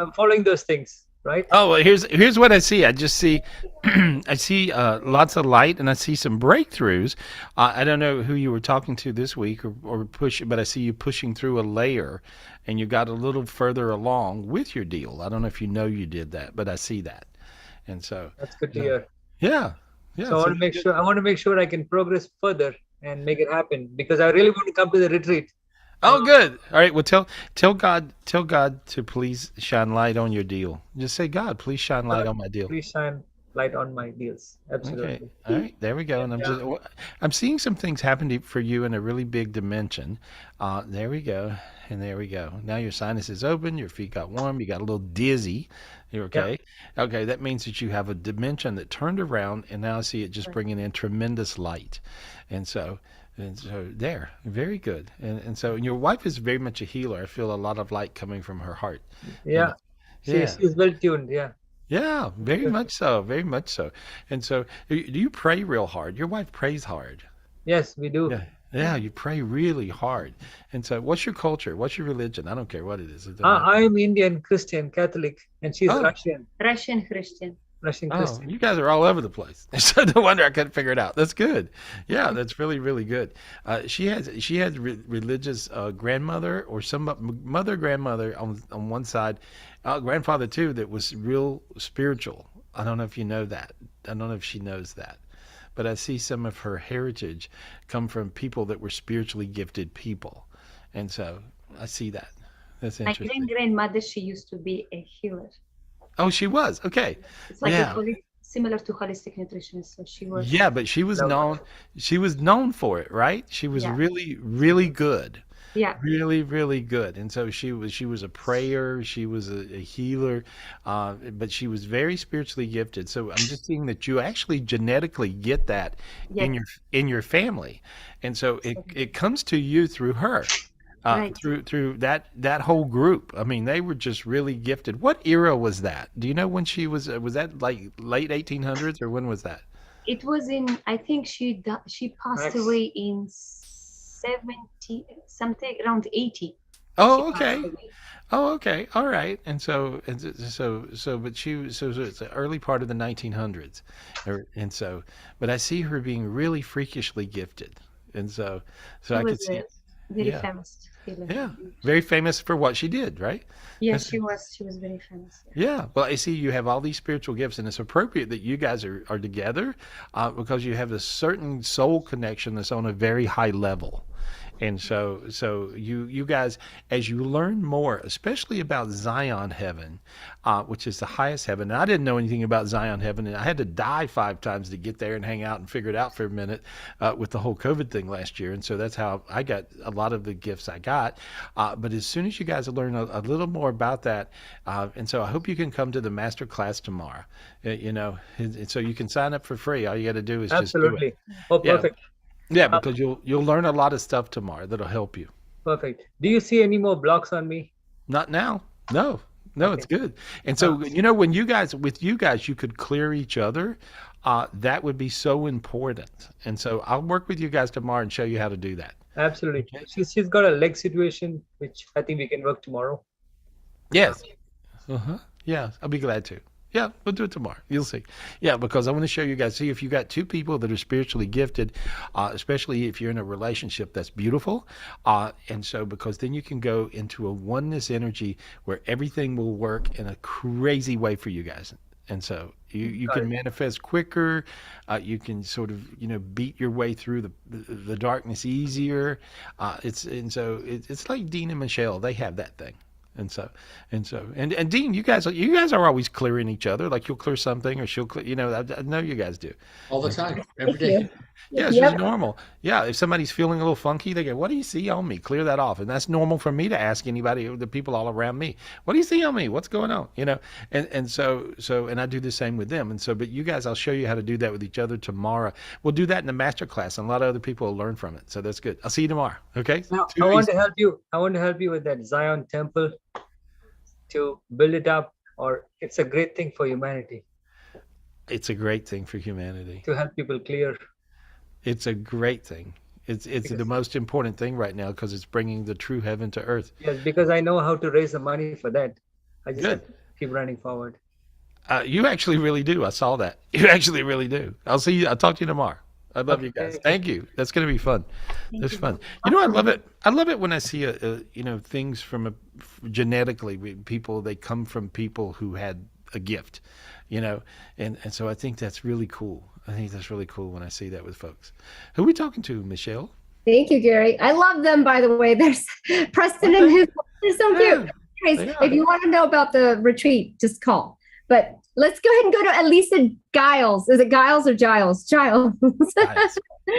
I'm following those things. right? Oh, well, here's what I see. I just see, I see lots of light, and I see some breakthroughs. I don't know who you were talking to this week, or push, but I see you pushing through a layer, and you got a little further along with your deal. I don't know if you know you did that, but I see that, and so That's good to uh, hear. yeah, yeah. So I So want to make sure I can progress further and make it happen because I really want to come to the retreat. oh, good. All right. Well, tell God to please shine light on your deal. Just say, God, please shine light God, on my deal. please shine light on my deals. Okay. Absolutely. All right. There we go. And And I'm seeing some things happen for you in a really big dimension. There we go. And there we go. Now your sinus is open. Your feet got warm. You got a little dizzy. You're yeah, okay. Okay. That means that you have a dimension that turned around, and now I see it just bringing in tremendous light. And so, and so there, very good. And so, and your wife is very much a healer. I feel a lot of light coming from her heart. And yeah. yeah. She's well tuned. Yeah. Yeah, very much so, very much so. And so, do you pray real hard? Your wife prays hard. Yes, we do. Yeah, yeah, you pray really hard. And so, what's your culture? What's your religion? I don't care what it is. It doesn't matter. I'm Indian Christian Catholic, and she's Oh, Russian Christian. Russian oh, Christian. you guys are all over the place. So no wonder I couldn't figure it out. That's good. Yeah, that's really, really good. She had religious grandmother or some mother grandmother on one side, grandfather too that was real spiritual. I don't know if you know that. I don't know if she knows that. But I see some of her heritage come from people that were spiritually gifted people. And so I see that. That's My interesting. grandmother, she used to be a healer. Oh, she was. Okay. It's like Yeah. similar to holistic nutritionist. So she was. Yeah, but she was known for it, right? She was Yeah. really, really good. Yeah. Really, really good. And so she was a prayer, she was a healer, but she was very spiritually gifted. So I'm just seeing that you actually genetically get that Yes. in your family. And so it comes to you through her. Right. Through that whole group. I mean, they were just really gifted. What era was that? Do you know when she was that like late 1800s, or when was that? It was in. I think she passed Max. away in 70 something around 80. Oh, She passed okay. away. Oh, okay. All right. But so it's the early part of the 1900s, and so, but I see her being really freakishly gifted, and so She I could was see, a very yeah, famous healer. yeah, very famous for what she did, right? Yes, That's, she was. She was very famous. Yeah. yeah. Well, I see you have all these spiritual gifts, and it's appropriate that you guys are together, because you have a certain soul connection that's on a very high level. And so you guys, as you learn more, especially about Zion Heaven, which is the highest heaven. And I didn't know anything about Zion Heaven, and I had to die 5 times to get there and hang out and figure it out for a minute, with the whole COVID thing last year. And so that's how I got a lot of the gifts I got. But as soon as you guys learn a little more about that, and so I hope you can come to the master class tomorrow. And so you can sign up for free. All you got to do is just do it. Absolutely. Oh, Yeah, perfect. yeah, Uh, because you'll learn a lot of stuff tomorrow that'll help you. Perfect. Do you see any more blocks on me? Not now. No. No, it's Okay. good. And so, when with you guys, you could clear each other. That would be so important. And so I'll work with you guys tomorrow and show you how to do that. Absolutely. Okay. She's got a leg situation, which I think we can work tomorrow. Yes. Uh-huh. Yeah, I'll be glad to. Yeah, we'll do it tomorrow. You'll see. Yeah, because I want to show you guys. See, if you got two people that are spiritually gifted, especially if you're in a relationship that's beautiful, and so because then you can go into a oneness energy where everything will work in a crazy way for you guys. And so you Got can it. manifest quicker. You can sort of beat your way through the darkness easier. It's like Dean and Michelle. They have that thing. And Dean, you guys are always clearing each other. Like you'll clear something, or she'll clear. I know you guys do. all the And so, time, every Thank day. you. yeah, it's Yep. just normal. Yeah, if somebody's feeling a little funky, they go, "What do you see on me?" Clear that off, and that's normal for me to ask anybody, the people all around me, "What do you see on me? What's going on?" And I do the same with them. And so, but you guys, I'll show you how to do that with each other tomorrow. We'll do that in the master class, and a lot of other people will learn from it. So that's good. I'll see you tomorrow. Okay? Now, Too easy. I want to help you with that Zion temple to build it up, or it's a great thing for humanity It's a great thing for humanity. to help people clear. It's a great thing. It's the Because most important thing right now because it's bringing the true heaven to earth. yes, because I know how to raise the money for that. I just have Good. to keep running forward. You actually really do. I saw that. You actually really do. I'll see you. I'll talk to you tomorrow. I love you guys. Okay. Thank you. That's going to be fun. That's fun. You know, I love it. I love it when I see things from genetically people. They come from people who had a gift, and so I think that's really cool. I think that's really cool when I see that with folks. Who are we talking to, Michelle? Thank you, Gary. I love them, by the way. There's Preston and his. They're so cute. Anyways, if you want to know about the retreat, just call. But let's go ahead and go to Elisa Giles. Is it Giles or Giles? Giles.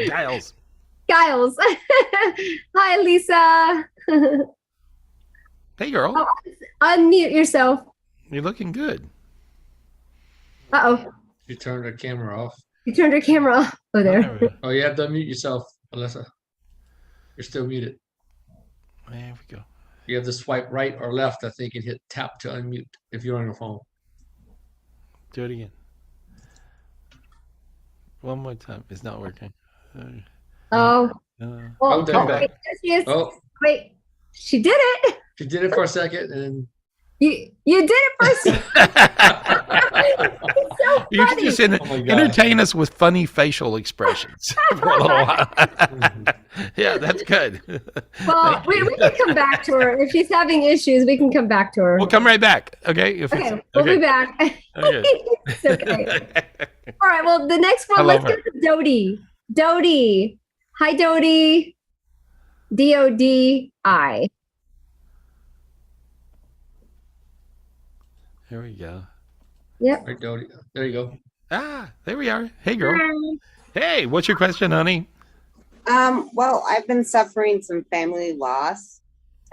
Giles. Giles. Hi, Lisa. Hey, girl. Oh, unmute yourself. You're looking good. Uh-oh. You turned the camera off. You turned your camera off. Oh, there. Oh, you have to unmute yourself, Alyssa. You're still muted. There we go. You have to swipe right or left, I think, and hit tap to unmute if you're on your phone. Do it again. One more time. It's not working. Oh. Oh, there you wait, back. there she is. Oh, Wait, she did it. she did it for a second, and You did it first. It's so You can funny. just Oh my God. entertain us with funny facial expressions for a little while. Yeah, that's good. Well, we can come back to her. If she's having issues, we can come back to her. We'll come right back. Okay. Okay, we'll be back. Okay. It's okay. All right. Well, the next I one, love let's go to Dodie. Dodie. Hi, Dodie. Dodi. Here we go. Yep. right, Dodie. There you go. Ah, there we are. Hey, girl. Hi. Hey, what's your question, honey? Well, I've been suffering some family loss.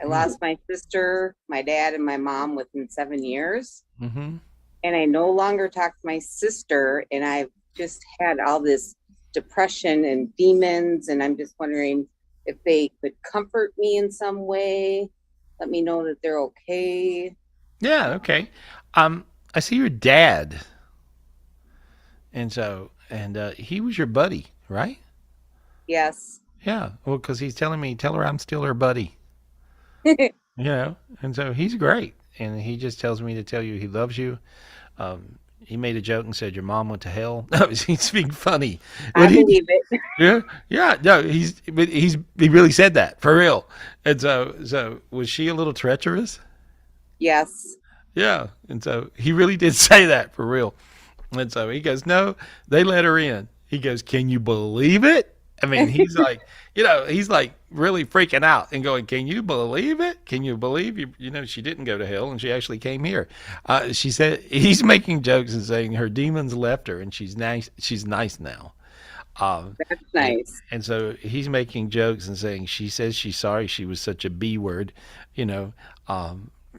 I lost my sister, my dad, and my mom within 7 years. Mm-hmm. And I no longer talk to my sister, and I've just had all this depression and demons, and I'm just wondering if they could comfort me in some way, let me know that they're okay. Yeah, okay. I see your dad. And he was your buddy, right? Yes. Yeah. Well, because he's telling me, tell her I'm still her buddy. And so he's great. And he just tells me to tell you he loves you. He made a joke and said your mom went to hell. No, he's being funny. I believe it. Yeah. No, he really said that for real. And so was she a little treacherous? Yes. Yeah. And so he really did say that for real. And so he goes, no, they let her in. He goes, can you believe it? I mean, he's like, he's like really freaking out and going, can you believe it? Can you believe she didn't go to hell and she actually came here? She said he's making jokes and saying her demons left her and she's nice. She's nice now. That's nice. And so he's making jokes and saying she says she's sorry she was such a B word,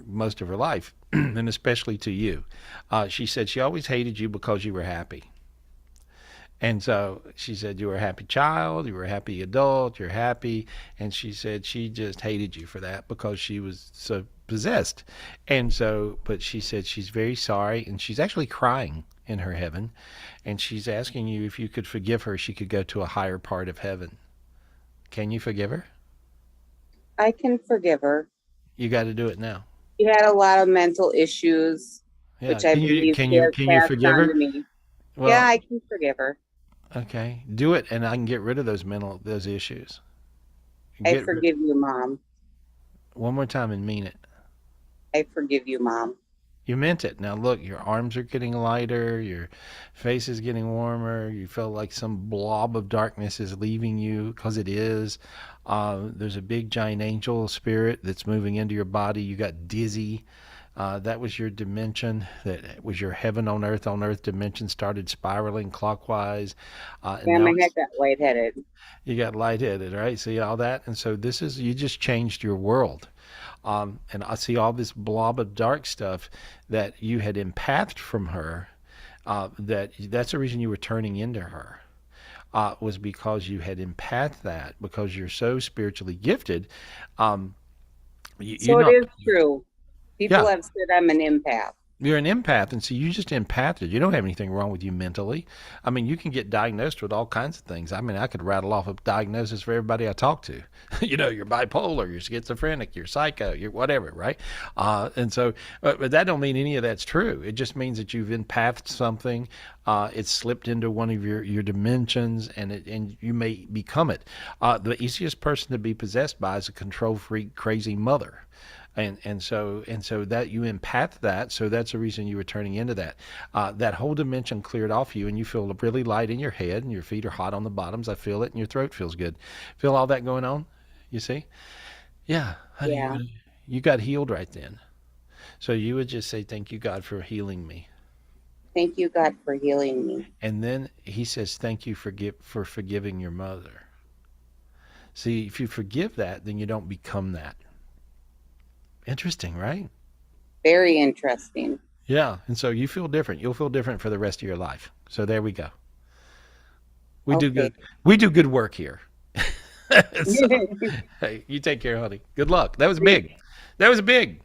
most of her life, and especially to you. She said she always hated you because you were happy. And so she said you were a happy child, you were a happy adult, you're happy. And she said she just hated you for that because she was so possessed. And so, but she said she's very sorry and she's actually crying in her heaven. And she's asking you if you could forgive her, she could go to a higher part of heaven. Can you forgive her? I can forgive her. You got to do it now. She had a lot of mental issues, Yeah. which I believe can she you has passed forgive on her? to me. Well, Yeah, I can forgive her. Okay, do it, and I can get rid of those issues. I forgive you, Mom. One more time and mean it. I forgive you, Mom. You meant it. Now look, your arms are getting lighter, your face is getting warmer, you feel like some blob of darkness is leaving you, because it is. There's a big giant angel spirit that's moving into your body. You got dizzy. That was your dimension. That was your heaven on earth dimension started spiraling clockwise. Yeah, my head got lightheaded. You got lightheaded, right? See all that? And so you just changed your world. And I see all this blob of dark stuff that you had empathed from her. That's the reason you were turning into her. Was because you had empathed that, because you're so spiritually gifted. So it is true. People have said I'm an empath. You're an empath, and so you just empathed. You don't have anything wrong with you mentally. I mean, you can get diagnosed with all kinds of things. I mean, I could rattle off a diagnosis for everybody I talk to. You're bipolar, you're schizophrenic, you're psycho, you're whatever, right? And so, but that don't mean any of that's true. It just means that you've empathed something. It's slipped into one of your dimensions, and you may become it. The easiest person to be possessed by is a control freak, crazy mother. And so that you empath that, so that's the reason you were turning into that. That whole dimension cleared off you, and you feel really light in your head, and your feet are hot on the bottoms. I feel it, and your throat feels good. Feel all that going on? You see? Yeah, honey, Yeah. you got healed right then. So you would just say, "Thank you, God, for healing me." Thank you, God, for healing me. And then he says, "Thank you for forgiving your mother." See, if you forgive that, then you don't become that. Interesting, right? Very interesting. Yeah, and so you feel different. You'll feel different for the rest of your life. So there we go. We do good. We do good work here. So, hey, you take care, honey. Good luck. That was big. That was big.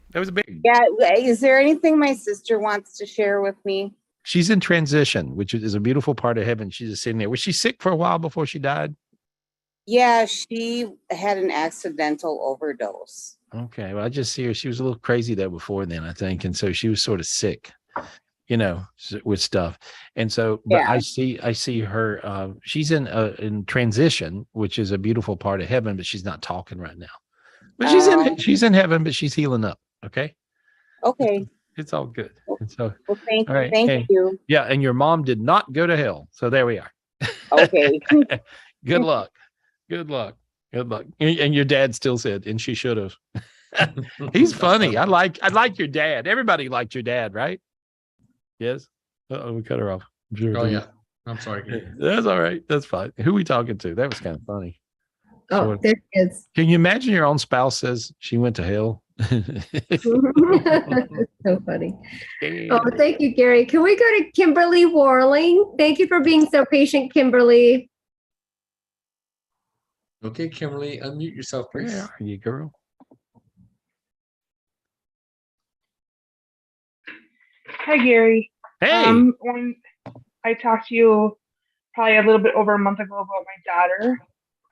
Yeah. Is there anything my sister wants to share with me? She's in transition, which is a beautiful part of heaven. She's just sitting there. Was she sick for a while before she died? Yeah, she had an accidental overdose. Okay, well, I just see her. She was a little crazy there before then, I think, and so she was sort of sick, with stuff. And so, but Yeah. I see her. She's in transition, which is a beautiful part of heaven, but she's not talking right now. But she's in heaven, but she's healing up. Okay. Okay. It's all good. And so, Well, all right, thank you. Yeah, and your mom did not go to hell. So there we are. Okay. Good luck. Good luck. Good luck. And your dad still said, and she should have. He's funny. I like your dad. Everybody liked your dad, right? Yes. Uh-oh, we cut her off. I'm sure. Oh yeah. I'm sorry. That's all right. That's fine. Who are we talking to? That was kind of funny. Oh, there it is. Can you imagine your own spouse says she went to hell? So funny. Oh, thank you, Gary. Can we go to Kimberly Warling? Thank you for being so patient, Kimberly. Okay, Kimberly, unmute yourself, please. Where are you, girl? Hi, Gary. Hey. When I talked to you probably a little bit over a month ago about my daughter,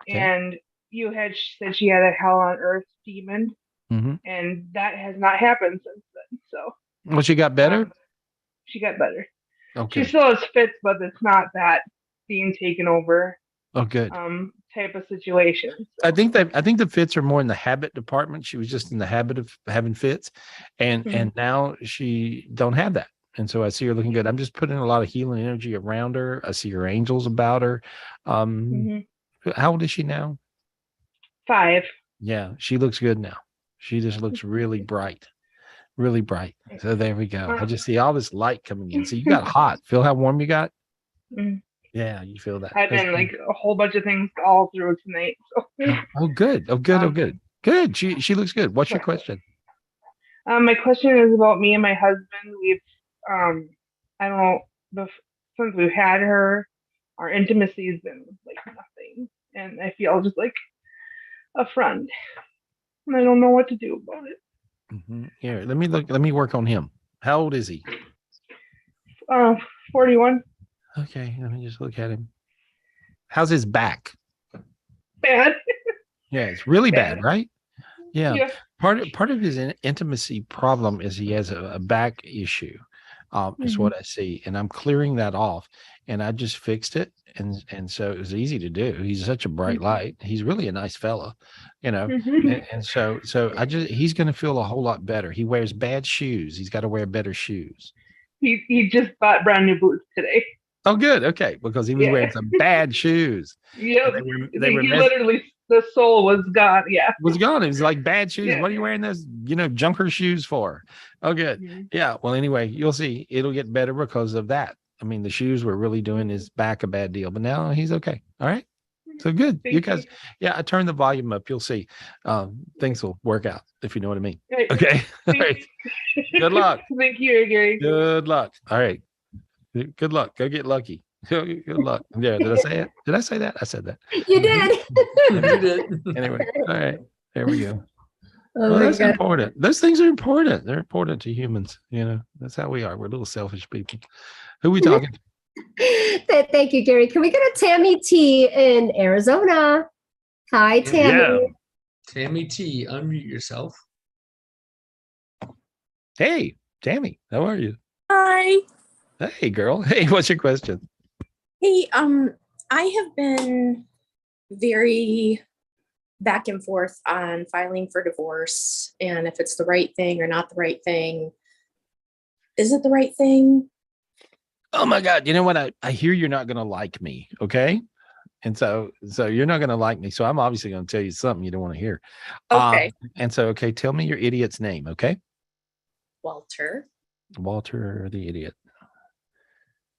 and you had said she had a hell on earth demon, and that has not happened since then. So, well, she got better. She got better. Okay. She still has fits, but it's not that being taken over. Oh, good. Type of situation. So. I think the fits are more in the habit department. She was just in the habit of having fits, and now she don't have that. And so I see her looking good. I'm just putting a lot of healing energy around her. I see her angels about her. How old is she now? 5. Yeah, she looks good now. She just looks really bright, really bright. So there we go. I just see all this light coming in. So you got hot. Feel how warm you got? Yeah, you feel that. I've been like a whole bunch of things all through tonight. So. Oh, good. Oh, good. Oh, good. Good. She looks good. What's your question? My question is about me and my husband. We've, I don't know, since we've had her, our intimacy has been like nothing, and I feel just like a friend, and I don't know what to do about it. Here, let me look. Let me work on him. How old is he? 41. Okay, let me just look at him. How's his back? Bad. Yeah, it's really bad, right? Yeah. Yeah. Part of his intimacy problem is he has a back issue. Is what I see, and I'm clearing that off, and I just fixed it, and so it was easy to do. He's such a bright light. He's really a nice fella, and so he's going to feel a whole lot better. He wears bad shoes. He's got to wear better shoes. He just bought brand new boots today. Oh, good. Okay, because he was wearing some bad shoes. Yep. They were literally, the sole was gone. Yeah. Was gone. It was like bad shoes. Yeah. What are you wearing those, junker shoes for? Oh, good. Yeah. Well, anyway, you'll see. It'll get better because of that. I mean, the shoes were really doing his back a bad deal, but now he's okay. All right. So good. You guys, I turned the volume up. You'll see. Things will work out, if you know what I mean. Okay. All right. Good luck. Thank you, Gary. Good luck. All right. Good luck. Go get lucky. Good luck. Yeah. Did I say it? Did I say that? I said that. You did. You did. Anyway. All right. There we go. Oh Well, my that's God. important. Those things are important. They're important to humans. You know, that's how we are. We're little selfish people. Who we talking to? Thank you, Gary. Can we go to Tammy T in Arizona? Hi, Tammy. Yeah. Tammy T, unmute yourself. Hey, Tammy, how are you? Hi. Hey, girl. Hey, what's your question? Hey, I have been very back and forth on filing for divorce and if it's the right thing or not the right thing. Is it the right thing? Oh my God. You know what? I hear you're not going to like me. Okay. And so you're not going to like me. So I'm obviously going to tell you something you don't want to hear. Okay. And so, okay, tell me your idiot's name. Okay. Walter. Walter the idiot.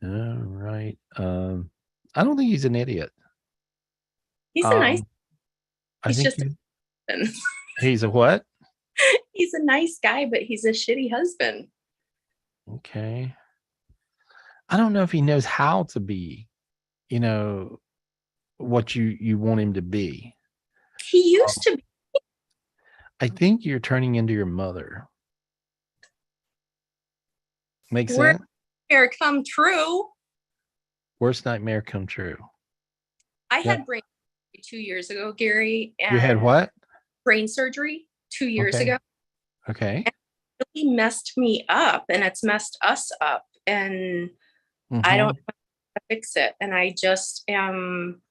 All right. I don't think he's an idiot. He's a nice, I he's think just a husband. he's a what? He's a nice guy, but he's a shitty husband. Okay. I don't know if he knows how to be, you know, what you want him to be. He used to be. I think you're turning into your mother. Makes sense? Nightmare come true. Worst nightmare come true. I Yeah. had brain surgery 2 years ago, Gary. And You had what? brain surgery 2 years Okay. ago. Okay. And it really messed me up and it's messed us up. And I don't know how to fix it. And I just am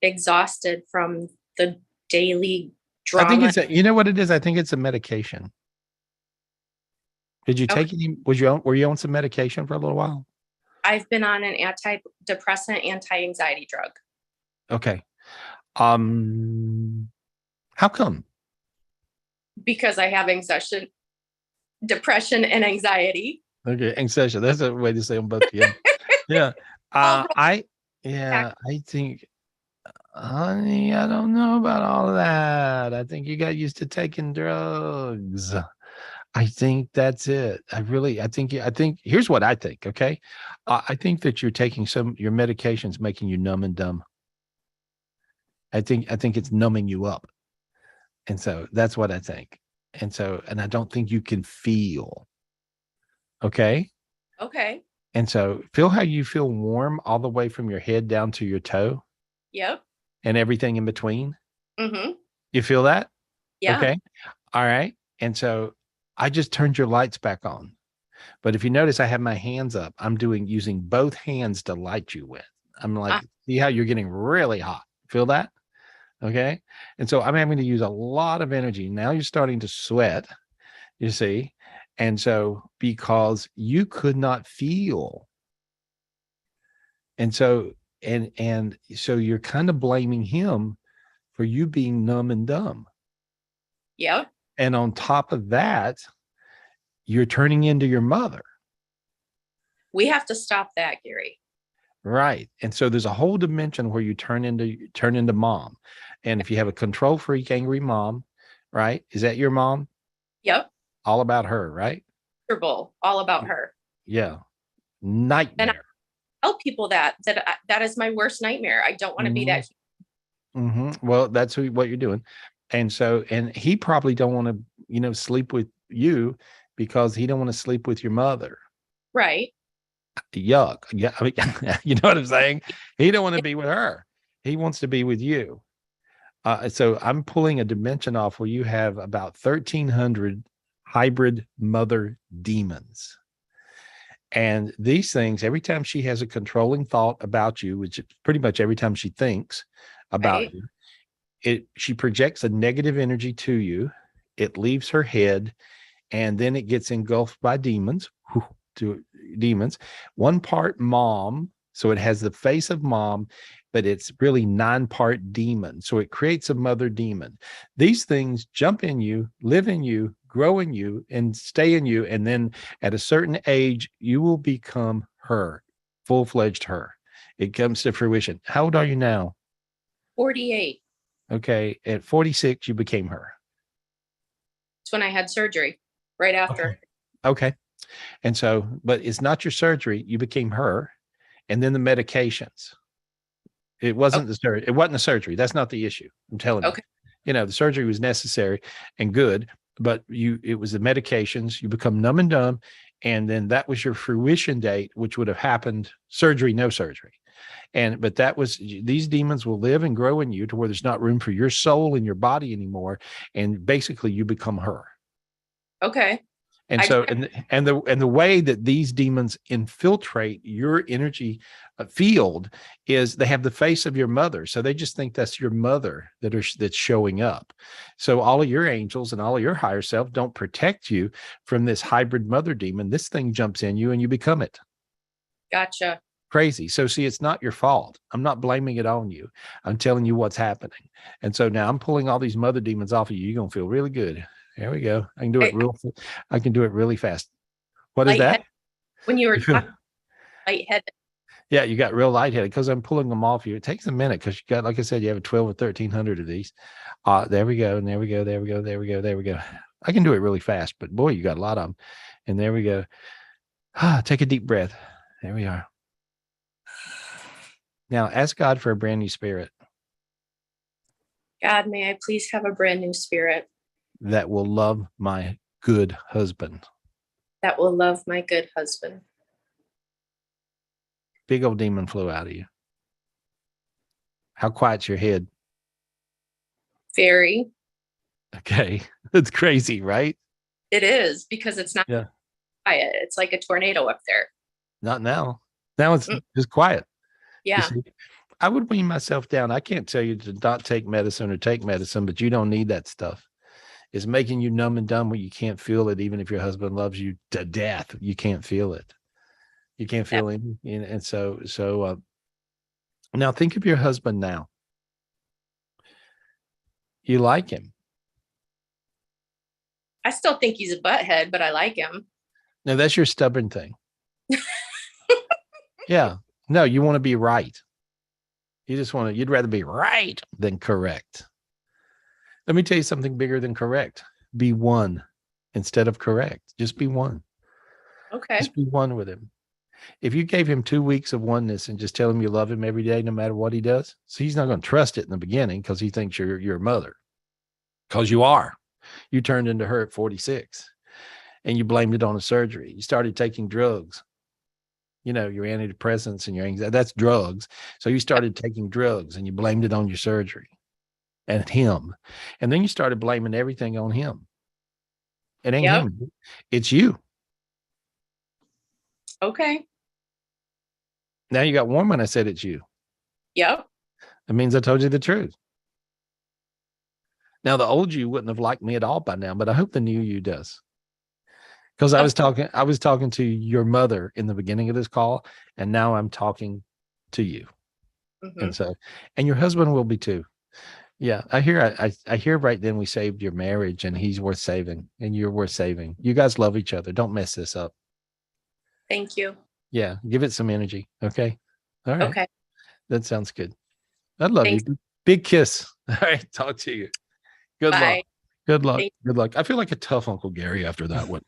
exhausted from the daily drama. I think it's you know what it is? I think it's a medication. Did you take any, were you on some medication for a little while? I've been on an antidepressant, anti-anxiety drug. Okay. How come? Because I have anxiety, depression, and anxiety. Okay, anxiety. That's a way to say them both together. Yeah. I think, honey, I don't know about all of that. I think you got used to taking drugs. I think that's it. I think here's what I think. Okay. I think that you're taking your medication's making you numb and dumb. I think it's numbing you up. And so that's what I think. And I don't think you can feel. Okay. Okay. And so feel how you feel warm all the way from your head down to your toe. Yep. And everything in between. Mm-hmm. You feel that? Yeah. Okay. All right. And so I just turned your lights back on. But if you notice, I have my hands up. I'm using both hands to light you with. I'm like, see how you're getting really hot. Feel that? Okay. And so I'm having to use a lot of energy. Now you're starting to sweat, you see. And so because you could not feel. And so so you're kind of blaming him for you being numb and dumb. Yep. And on top of that, you're turning into your mother. We have to stop that, Gary. Right. And so there's a whole dimension where you turn into mom. And if you have a control freak, angry mom, right? Is that your mom? Yep. All about her, right? All about her. Yeah. Nightmare. And I tell people that is my worst nightmare. I don't want to be that. Mm-hmm. Well, that's what you're doing. And so, and he probably don't want to, sleep with you because he don't want to sleep with your mother. Right. Yuck. Yeah. I mean, you know what I'm saying? He don't want to be with her. He wants to be with you. So I'm pulling a dimension off where you have about 1,300 hybrid mother demons. And these things, every time she has a controlling thought about you, which is pretty much every time she thinks about you, she projects a negative energy to you. It leaves her head, and then it gets engulfed by demons. One part mom, so it has the face of mom, but it's really 9-part demon. So it creates a mother demon. These things jump in you, live in you, grow in you, and stay in you. And then at a certain age, you will become her, full-fledged her. It comes to fruition. How old are you now? 48. Okay. At 46, you became her. It's when I had surgery right after. Okay. And so, but it's not your surgery. You became her. And then the medications. It wasn't the surgery. It wasn't the surgery. That's not the issue. I'm telling you. The surgery was necessary and good. but it was the medications. You become numb and dumb, and then that was your fruition date, which would have happened surgery, no surgery. But that was, these demons will live and grow in you to where there's not room for your soul in your body anymore, and basically you become her. Okay. And so, and the way that these demons infiltrate your energy field is they have the face of your mother. So they just think that's your mother that's showing up. So all of your angels and all of your higher self don't protect you from this hybrid mother demon. This thing jumps in you and you become it. Gotcha. Crazy. So see, it's not your fault. I'm not blaming it on you. I'm telling you what's happening. And so now I'm pulling all these mother demons off of you. You're going to feel really good. There we go. I can do it I can do it really fast. What is that? When you were talking, lightheaded. Yeah, you got real lightheaded because I'm pulling them off you. It takes a minute because you got, like I said, you have 12 or 1,300 of these. There we go. And there we go. There we go. There we go. There we go. I can do it really fast, but boy, you got a lot of them. And there we go. Take a deep breath. There we are. Now ask God for a brand new spirit. God, may I please have a brand new spirit that will love my good husband. That will love my good husband. Big old demon flew out of you. How quiet's your head? Very. Okay. It's crazy, right? It is, because it's not quiet. It's like a tornado up there. Not now. Now it's just quiet. Yeah. I would wean myself down. I can't tell you to not take medicine or take medicine, but you don't need that stuff. It's making you numb and dumb where you can't feel it. Even if your husband loves you to death, you can't feel it. You can't feel it. And so now think of your husband now. You like him. I still think he's a butthead, but I like him. No, that's your stubborn thing. Yeah. No, you want to be right. You just want to, you'd rather be right than correct. Let me tell you something bigger than correct. Be one instead of correct. Just be one. Okay. Just be one with him. If you gave him 2 weeks of oneness and just tell him you love him every day, no matter what he does, so he's not going to trust it in the beginning because he thinks you're your mother. Because you are. You turned into her at 46 and you blamed it on a surgery. You started taking drugs. You know, your antidepressants and your anxiety, that's drugs. So you started taking drugs and you blamed it on your surgery and him. And then you started blaming everything on him. It ain't him. It's you. Okay. Now you got warm when I said it's you. Yep. It means I told you the truth. Now the old you wouldn't have liked me at all by now, but I hope the new you does. Because I was talking to your mother in the beginning of this call, and now I'm talking to you. Mm-hmm. And your husband will be too. Yeah, I hear right then we saved your marriage, and he's worth saving, and you're worth saving. You guys love each other. Don't mess this up. Thank you. Yeah, give it some energy. Okay. All right. Okay. That sounds good. I love you. Big kiss. All right. Talk to you. Good luck. Good luck. Good luck. I feel like a tough Uncle Gary after that one.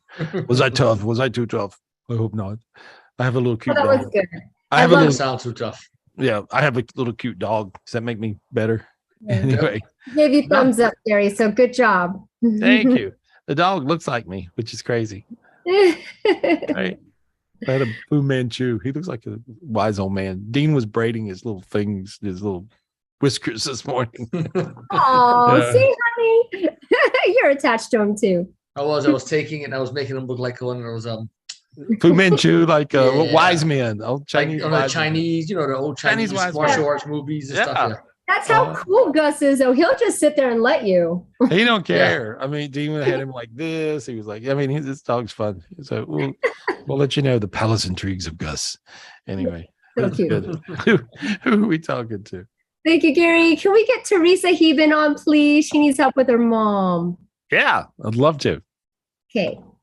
Was I tough? Was I too tough? I hope not. I have a little cute dog. Was good. I have a little sound too tough. Yeah, I have a little cute dog. Does that make me better? Yeah. Anyway. Gave you thumbs up, Gary. So good job. Thank you. The dog looks like me, which is crazy. Right? I had a Fu Manchu. He looks like a wise old man. Dean was braiding his little things, his little whiskers this morning. Oh, see, honey, you're attached to him too. I was taking it and I was making him look like one of those Fu Manchu, like wise men, old Chinese, like, Chinese, you know, the old Chinese martial arts movies and stuff. Yeah. That's how cool Gus is, though. He'll just sit there and let you. He don't care. I mean, Dean had him like this. He was like, I mean, this dog's fun. So we'll let you know the palace intrigues of Gus. Anyway, so cute. Good. Who are we talking to? Thank you, Gary. Can we get Teresa Heben on, please? She needs help with her mom. Yeah, I'd love to. Okay. All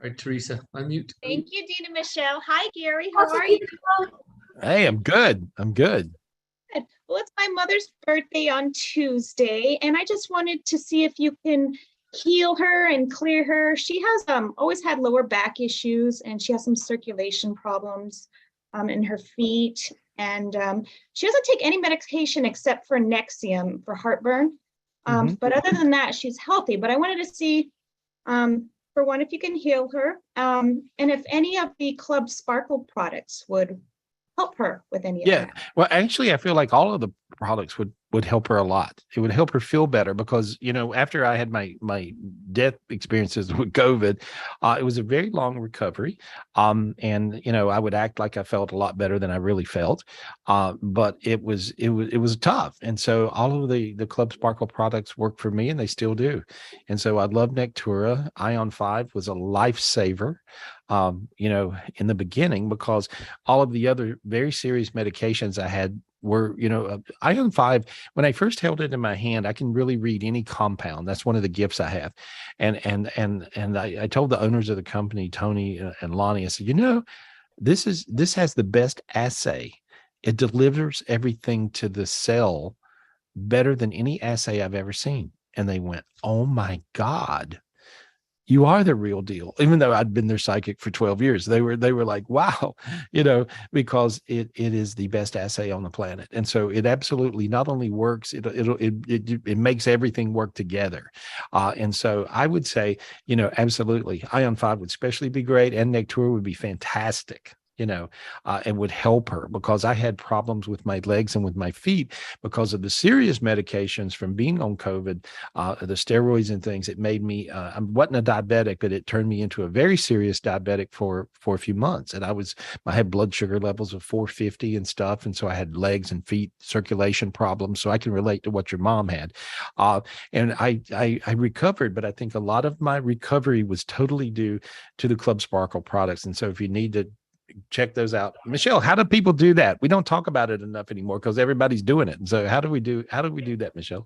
right, Teresa, unmute. Thank you, Dean and Michelle. Hi, Gary. How are you? Hey, I'm good. I'm good. Good. Well, it's my mother's birthday on Tuesday, and I just wanted to see if you can heal her and clear her. She has always had lower back issues, and she has some circulation problems in her feet. And she doesn't take any medication except for Nexium for heartburn. But other than that, she's healthy. But I wanted to see, for one, if you can heal her, and if any of the Club Sparkle products would help her with any of Yeah. that. Well, actually, I feel like all of the products would help her a lot. It would help her feel better because, after I had my death experiences with COVID, it was a very long recovery. And I would act like I felt a lot better than I really felt. But it was tough. And so all of the Club Sparkle products work for me, and they still do. And so I love Nectura. Ion 5 was a lifesaver. In the beginning, because all of the other very serious medications I had were, Ion 5, when I first held it in my hand, I can really read any compound. That's one of the gifts I have. And I told the owners of the company, Tony and Lonnie, I said, this has the best assay. It delivers everything to the cell better than any assay I've ever seen. And they went, oh my God, you are the real deal. Even though I'd been their psychic for 12 years, they were like, wow, because it is the best assay on the planet. And so it absolutely not only works, it makes everything work together. And so I would say, absolutely, Ion 5 would especially be great, and Nectar would be fantastic. And would help her, because I had problems with my legs and with my feet because of the serious medications from being on COVID, the steroids and things. It made me, I wasn't a diabetic, but it turned me into a very serious diabetic for a few months. And I had blood sugar levels of 450 and stuff. And so I had legs and feet circulation problems. So I can relate to what your mom had. And I recovered, but I think a lot of my recovery was totally due to the Club Sparkle products. And so if you need to check those out. Michelle, how do people do that? We don't talk about it enough anymore because everybody's doing it. And so how do we do that, Michelle?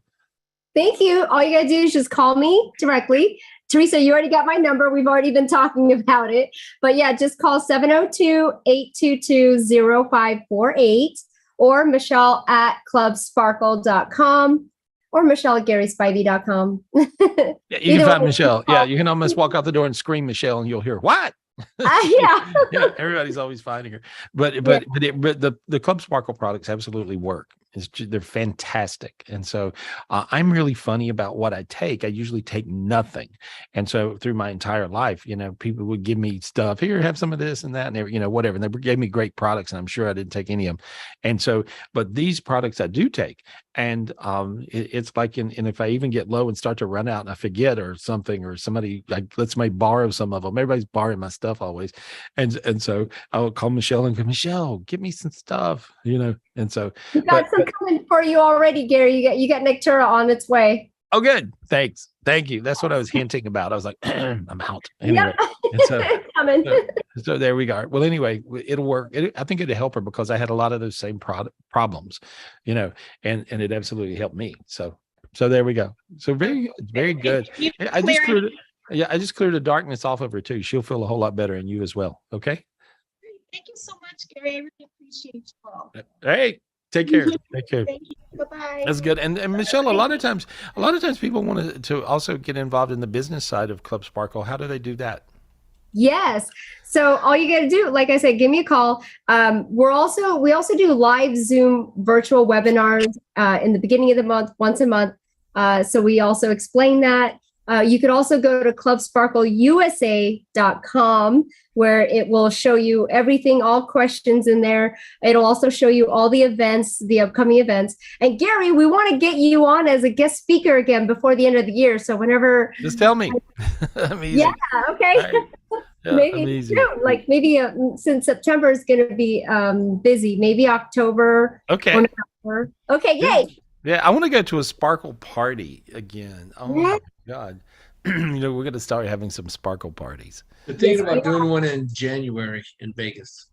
Thank you. All you got to do is just call me directly. Teresa, you already got my number. We've already been talking about it. But yeah, just call 702-822-0548 or Michelle at clubsparkle.com or Michelle at GarySpivey.com. Yeah, you can find Michelle. Yeah, you can almost walk out the door and scream Michelle and you'll hear, what? Yeah. Yeah, everybody's always finding her. But the Club Sparkle products absolutely work. They're fantastic. And so I'm really funny about what I take. I usually take nothing. And so through my entire life, people would give me stuff. Here, have some of this and that, and whatever. And they gave me great products, and I'm sure I didn't take any of them. And so, but these products I do take. And it's like, and if I even get low and start to run out and I forget or something, or somebody lets me borrow some of them. Everybody's borrowing my stuff always. And so I'll call Michelle and go, Michelle, give me some stuff, And so we got some coming for you already, Gary. You got Nectura on its way. Oh, good. Thanks. Thank you. That's what I was hinting about. I was like, I'm out. Anyway, Yep. Coming. so there we go. Well, anyway, it'll work. I think it'll help her because I had a lot of those same problems, and it absolutely helped me. So there we go. So very good. I just cleared the darkness off of her too. She'll feel a whole lot better, and you as well. Okay. Thank you so much, Gary. I really appreciate you all. Hey, take care. Take care. Thank you. Bye-bye. That's good. And Michelle, a lot of times people want to also get involved in the business side of Club Sparkle. How do they do that? Yes. So all you got to do, like I said, give me a call. We also do live Zoom virtual webinars in the beginning of the month, once a month. So we also explain that. You could also go to clubsparkleusa.com, where it will show you everything, all questions in there. It'll also show you all the events, the upcoming events. And Gary, we want to get you on as a guest speaker again before the end of the year. So whenever, just tell me. Yeah. Okay. Right. Yeah, maybe since September is going to be busy, maybe October. Okay. Okay. Yay. Yeah, I want to go to a sparkle party again. Oh my God. We're going to start having some sparkle parties. We're thinking about doing one in January in Vegas.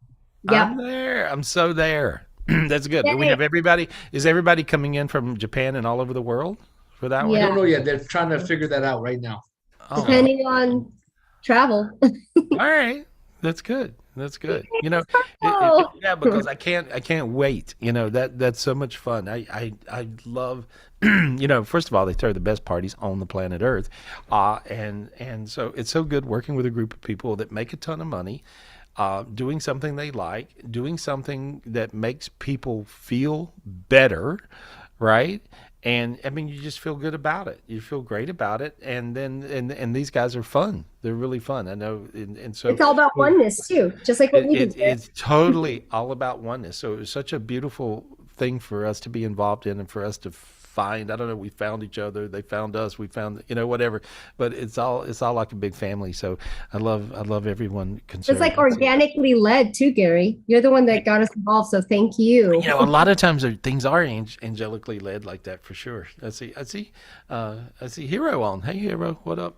Yeah. I'm there. I'm so there. That's good. Yay. We have everybody. Is everybody coming in from Japan and all over the world for that one? I don't know yet. They're trying to figure that out right now. Depending on travel. All right. That's good. That's good. Yeah, because I can't wait. That's so much fun. I love, first of all, they throw the best parties on the planet Earth. And so it's so good working with a group of people that make a ton of money, doing something they like, doing something that makes people feel better. Right. And I mean, you just feel good about it. You feel great about it. And then, and these guys are fun. They're really fun. I know. And so It's all about oneness too, just like what you do. it's totally all about oneness. So it was such a beautiful thing for us to be involved in, and for us to find, I don't know, we found each other, they found us, we found, whatever, but it's all like a big family. So I love everyone concerned. It's like organically led too, Gary. You're the one that got us involved, so thank you. A lot of times things are angelically led like that, for sure. I see Hero on. Hey, Hero, what up?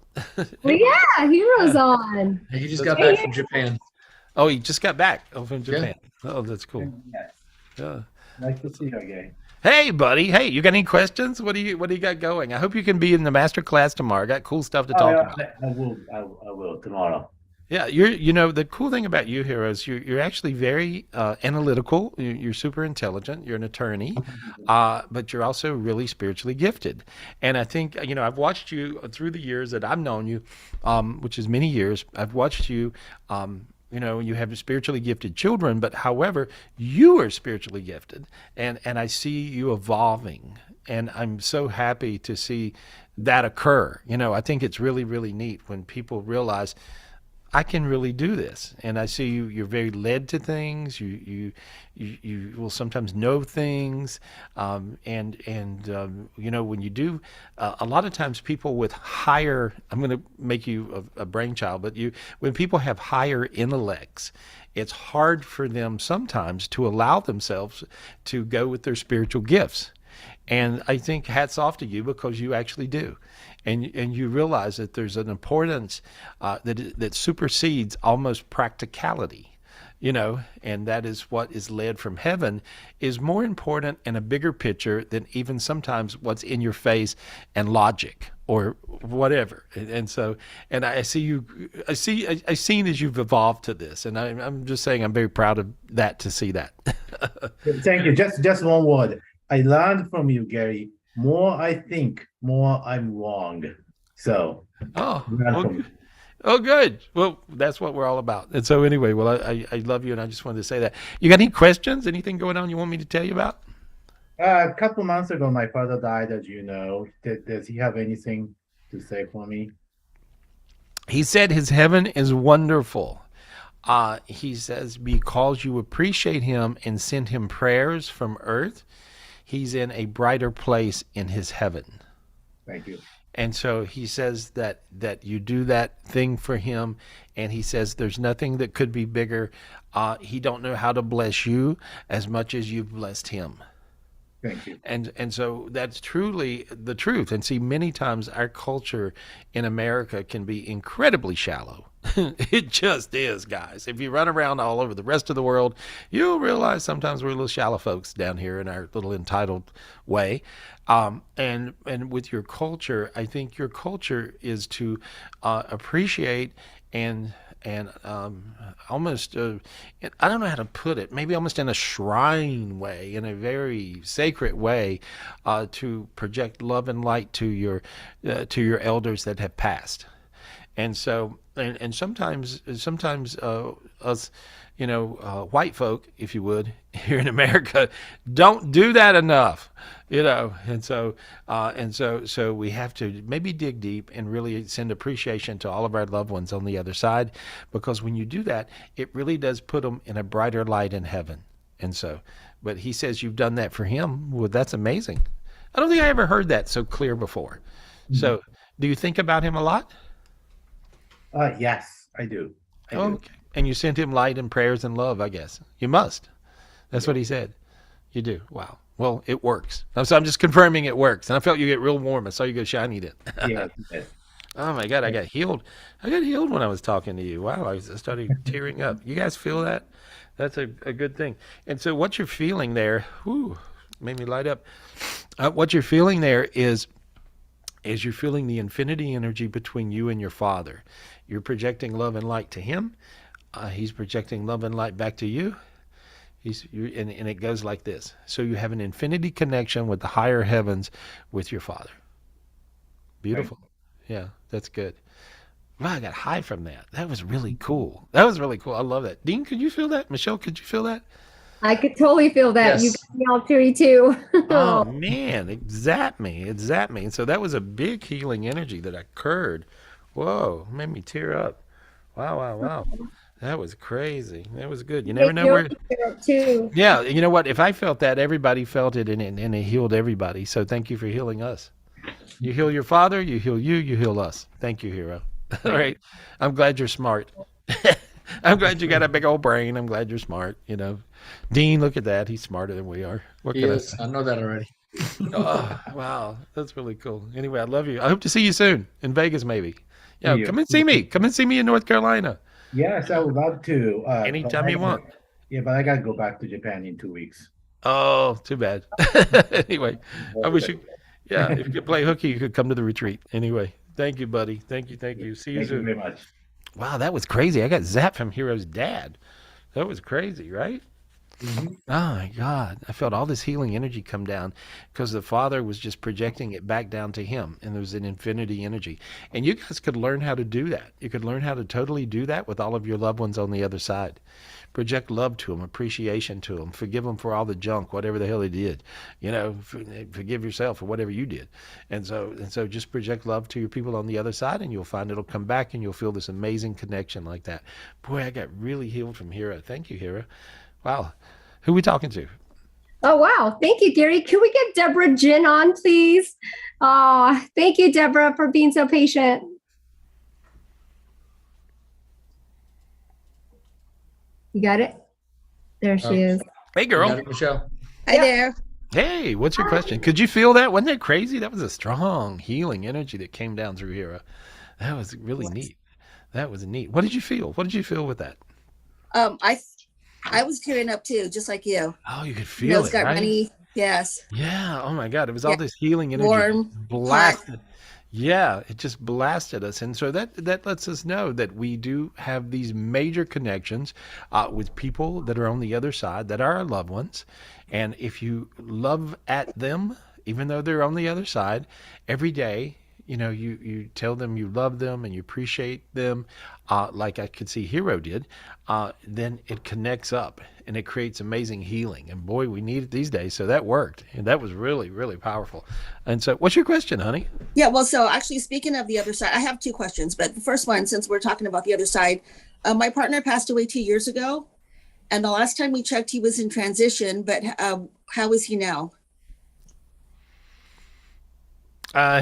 Well, yeah, Hero's on. He just got back from Japan. Oh, he just got back from Japan. Yeah. Oh, that's cool. Yeah. Nice to see you again. Hey, buddy. Hey, you got any questions? What do you got going? I hope you can be in the master class tomorrow. I got cool stuff to talk about. I will tomorrow. Yeah, the cool thing about you, Hero, is you're actually very analytical. You're super intelligent. You're an attorney, but you're also really spiritually gifted. And I think I've watched you through the years that I've known you, which is many years. I've watched you. You have spiritually gifted children, but however, you are spiritually gifted, and I see you evolving, and I'm so happy to see that occur. I think it's really, really neat when people realize I can really do this, and I see you're very led to things. You will sometimes know things, and when you do, a lot of times people with higher, I'm going to make you a brainchild, but when people have higher intellects, it's hard for them sometimes to allow themselves to go with their spiritual gifts. And I think hats off to you, because you actually do. And you realize that there's an importance that supersedes almost practicality, and that is what is led from heaven is more important in a bigger picture than even sometimes what's in your face and logic or whatever. And I see I've seen as you've evolved to this, and I'm just saying I'm very proud of that, to see that. Thank you. Just one word. I learned from you, Gary. More I think, more I'm wrong. So, good. Well, that's what we're all about. And so anyway, well, I love you, and I just wanted to say that. You got any questions? Anything going on you want me to tell you about? A couple months ago, my father died, as you know. Does he have anything to say for me? He said his heaven is wonderful. He says because you appreciate him and send him prayers from earth, he's in a brighter place in his heaven. Thank you. And so he says that you do that thing for him, and he says there's nothing that could be bigger. He don't know how to bless you as much as you've blessed him. Thank you. And so that's truly the truth. And see, many times our culture in America can be incredibly shallow. It just is, guys. If you run around all over the rest of the world, you'll realize sometimes we're little shallow folks down here in our little entitled way. And with your culture, I think your culture is to appreciate and almost, I don't know how to put it, maybe almost in a shrine way, in a very sacred way, to project love and light to your elders that have passed. And so, and sometimes us, white folk, if you would, here in America, don't do that enough, and so we have to maybe dig deep and really send appreciation to all of our loved ones on the other side, because when you do that, it really does put them in a brighter light in heaven. And so, but he says you've done that for him. Well, that's amazing. I don't think I ever heard that so clear before. Mm-hmm. So, do you think about him a lot? Yes, I do. I do. Okay. And you sent him light and prayers and love, I guess. You must. That's what he said. You do. Wow. Well, it works. So I'm just confirming it works. And I felt you get real warm. I saw you go shiny it. Yeah. Oh my God, I got healed. I got healed when I was talking to you. Wow, I started tearing up. You guys feel that? That's a good thing. And so what you're feeling there, made me light up. What you're feeling there is you're feeling the infinity energy between you and your father. You're projecting love and light to him. He's projecting love and light back to you. And it goes like this. So you have an infinity connection with the higher heavens with your father. Beautiful. Right. Yeah, that's good. Wow, I got high from that. That was really cool. I love that. Dean, could you feel that? Michelle, could you feel that? I could totally feel that. You Yes. got me all teary too. Oh man, it zapped me. It zapped me. And so that was a big healing energy that occurred. Whoa, made me tear up. Wow, wow, wow. That was crazy. That was good. You never Make know your where. too. Yeah, you know what? If I felt that, everybody felt it, and it healed everybody. So thank you for healing us. You heal your father, you heal you, you heal us. Thank you, hero. All right. I'm glad you're smart. I'm glad you got a big old brain. I'm glad you're smart. You know, Dean, look at that. He's smarter than we are. What He can I is. say? I know that already. Oh, wow. That's really cool. Anyway, I love you. I hope to see you soon in Vegas, maybe. Yeah, See you. come and see me. Come and see me in North Carolina. Yes, I would love to. But Anytime I you gotta- want. Yeah, but I gotta go back to Japan in 2 weeks. Oh, too bad. Anyway, I wish you, yeah, if you could play hooky, you could come to the retreat. Anyway, thank you, buddy. Thank you. Thank you. See you Thank you soon. very much. Wow, that was crazy. I got zapped from Hero's dad. That was crazy, right? Mhm. Oh my God. I felt all this healing energy come down because the father was just projecting it back down to him. And there was an infinity energy. And you guys could learn how to do that. You could learn how to totally do that with all of your loved ones on the other side. Project love to them, appreciation to them, forgive them for all the junk, whatever the hell they did. You know, forgive yourself for whatever you did. And so just project love to your people on the other side, and you'll find it'll come back, and you'll feel this amazing connection like that. Boy, I got really healed from Hero. Thank you, Hero. Wow. Who we talking to? Oh, wow. Thank you, Gary. Can we get Deborah Jin on, please? Oh, thank you, Deborah, for being so patient. You got it? There she is. Hey, You girl. got it, Michelle. Hi there. Hey, what's your question? Could you feel that? Wasn't that crazy? That was a strong healing energy that came down through Hero. That was really neat. That was neat. What did you feel? What did you feel with that? I was tearing up too, just like you. Oh, you could feel Nose it, got right? runny. Yes. Yeah. Oh my God. It was all Yeah. this healing energy Warm, just blasted. Yeah, it just blasted us. And so that lets us know that we do have these major connections with people that are on the other side, that are our loved ones. And if you love at them, even though they're on the other side, every day, you know, you tell them you love them and you appreciate them, like I could see Hero did, then it connects up and it creates amazing healing. And boy, we need it these days. So that worked. And that was really, really powerful. And so what's your question, honey? Yeah, well, so actually, speaking of the other side, I have two questions. But the first one, since we're talking about the other side, my partner passed away 2 years ago. And the last time we checked, he was in transition. But how is he now?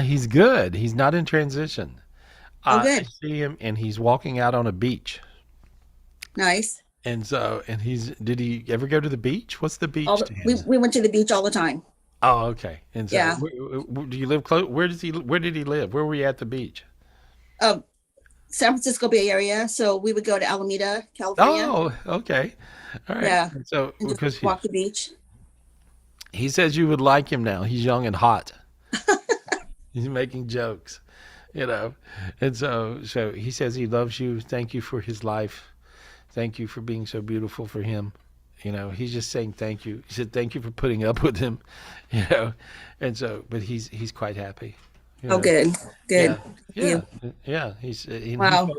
He's good. He's not in transition. Oh, I good. see him and he's walking out on a beach. Nice. And so, and did he ever go to the beach? What's the beach to him? We went to the beach all the time. Oh, okay. And so, Yeah. do you live close? Where did he live? Where were you at the beach? San Francisco Bay Area. So we would go to Alameda, California. Oh, okay. All right. Yeah. And so, And because just walk the beach. he says you would like him now. He's young and hot. He's making jokes, you know. And so he says he loves you. Thank you for his life. Thank you for being so beautiful for him. You know, he's just saying thank you. He said thank you for putting up with him, you know. And so, but he's quite happy. You Oh, know. good. Good. Yeah, You. yeah. Wow.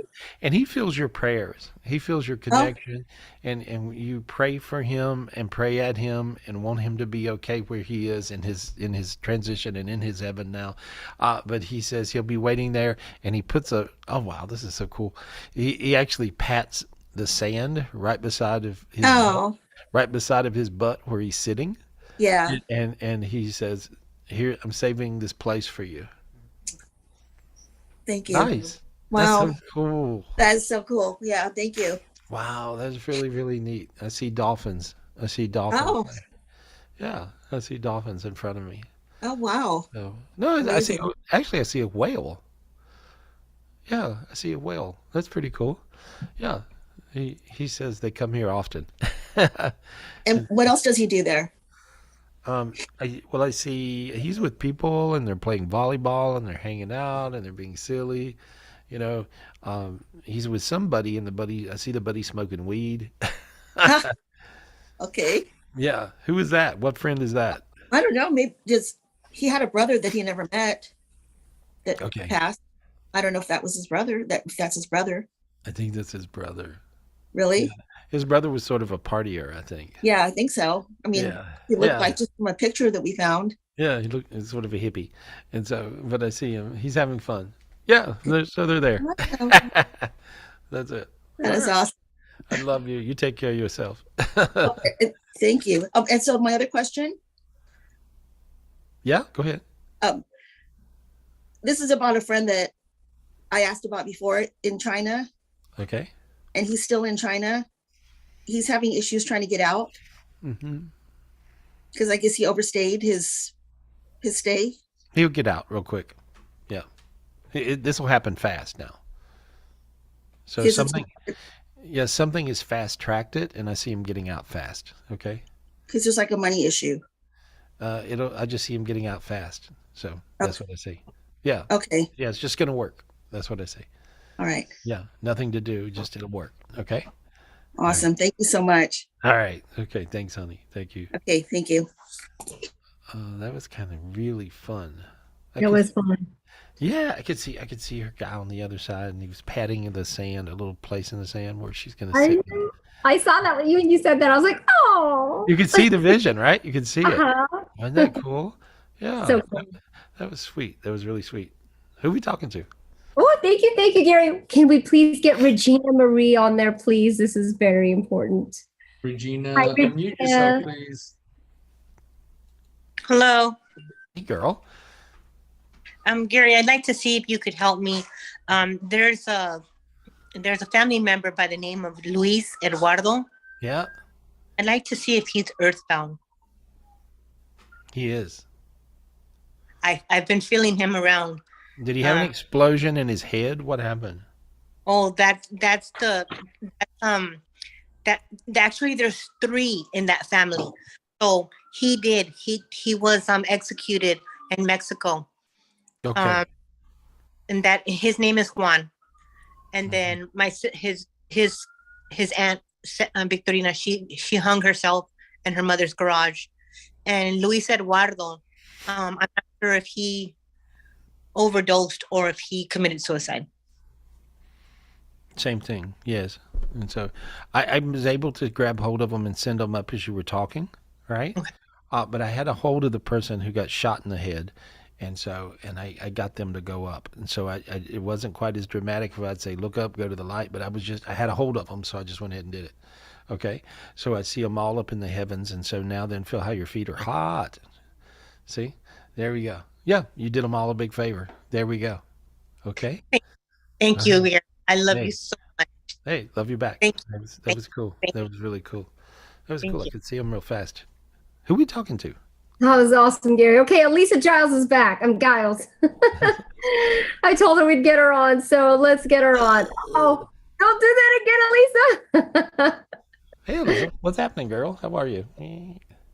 And he feels your prayers. He feels your connection, and you pray for him and pray at him and want him to be okay where he is in his transition and in his heaven now. But he says he'll be waiting there, and he puts oh wow, this is so cool. He actually pats the sand right beside of his right beside of his butt where he's sitting. Yeah. And he says, "Here, I'm saving this place for you." Thank you. Nice. Wow. That's so cool. That is so cool. Yeah. Thank you. Wow, that's really, really neat. I see dolphins. I see dolphins. Oh. Yeah, I see dolphins in front of me. Oh, wow. So, no, I see. Amazing. Actually, I see a whale. Yeah, I see a whale. That's pretty cool. Yeah, he says they come here often. And what else does he do there? I see he's with people and they're playing volleyball and they're hanging out and they're being silly. You know, he's with somebody and I see the buddy smoking weed. Okay. Yeah. Who is that? What friend is that? I don't know. Maybe just he had a brother that he never met that Okay. passed. I don't know if that was his brother. If that's his brother. I think that's his brother. Really? His brother was sort of a partier, I think. Yeah, I think so. I mean, Yeah. he looked Yeah. like just from a picture that we found. Yeah, he looked he's sort of a hippie. And so, but I see him. He's having fun. Yeah, so they're there. That's it. That is All right. awesome. I love you. You take care of yourself. Thank you. And so my other question, Yeah, go ahead. this is about a friend that I asked about before in China, Okay. and he's still in China. He's having issues trying to get out Hmm. because I guess he overstayed his stay. He'll get out real quick. Yeah. This will happen fast now. So His something, yeah, something is fast tracked it, and I see him getting out fast. Okay. Because there's like a money issue. I just see him getting out fast. So that's what I see. Yeah. Okay. Yeah, it's just gonna work. That's what I see. All right. Yeah, nothing to do, just it'll work. Okay. Awesome. Thank you so much. All right. Okay. Thanks, honey. Thank you. Okay. Thank you. That was kind of really fun. It was fun. Yeah, I could see her guy on the other side, and he was patting in the sand, a little place in the sand where she's gonna sit. I saw that when you said that. I was like, oh. You could see the vision, right? You could see it. Uh-huh. Wasn't that cool? Yeah. So cool. That was sweet. That was really sweet. Who are we talking to? Oh, thank you, Gary. Can we please get Regina Marie on there, please? This is very important. Regina, Hi, unmute yourself, please. Hello. Hey, girl. Gary, I'd like to see if you could help me. There's a family member by the name of Luis Eduardo. Yeah, I'd like to see if he's earthbound. he is. I've been feeling him around. Did he have an explosion in his head? What happened? Oh, actually there's 3 in that family. So he was executed in Mexico. Okay. And that his name is Juan. And then his aunt Victorina, she hung herself in her mother's garage. And Luis Eduardo, I'm not sure if he overdosed or if he committed suicide. Same thing. Yes. And so I was able to grab hold of him and send him up as you were talking, right? Okay. But I had a hold of the person who got shot in the head. And so, I got them to go up. And so it wasn't quite as dramatic if I'd say, look up, go to the light, but I had a hold of them. So I just went ahead and did it. Okay. So I see them all up in the heavens. And so now then feel how your feet are hot. See, there we go. Yeah. You did them all a big favor. There we go. Okay. Thank you, Gary. I love Hey. you so much. Hey, love you back. Thank That was cool. Thank That was really cool. That was Thank cool. I you. could see them real fast. Who are we talking to? That was awesome, Gary. Okay, Elisa Giles is back. I'm Giles. I told her we'd get her on, so let's get her on. Oh, don't do that again, Elisa. Hey, Elisa, what's happening, girl? How are you?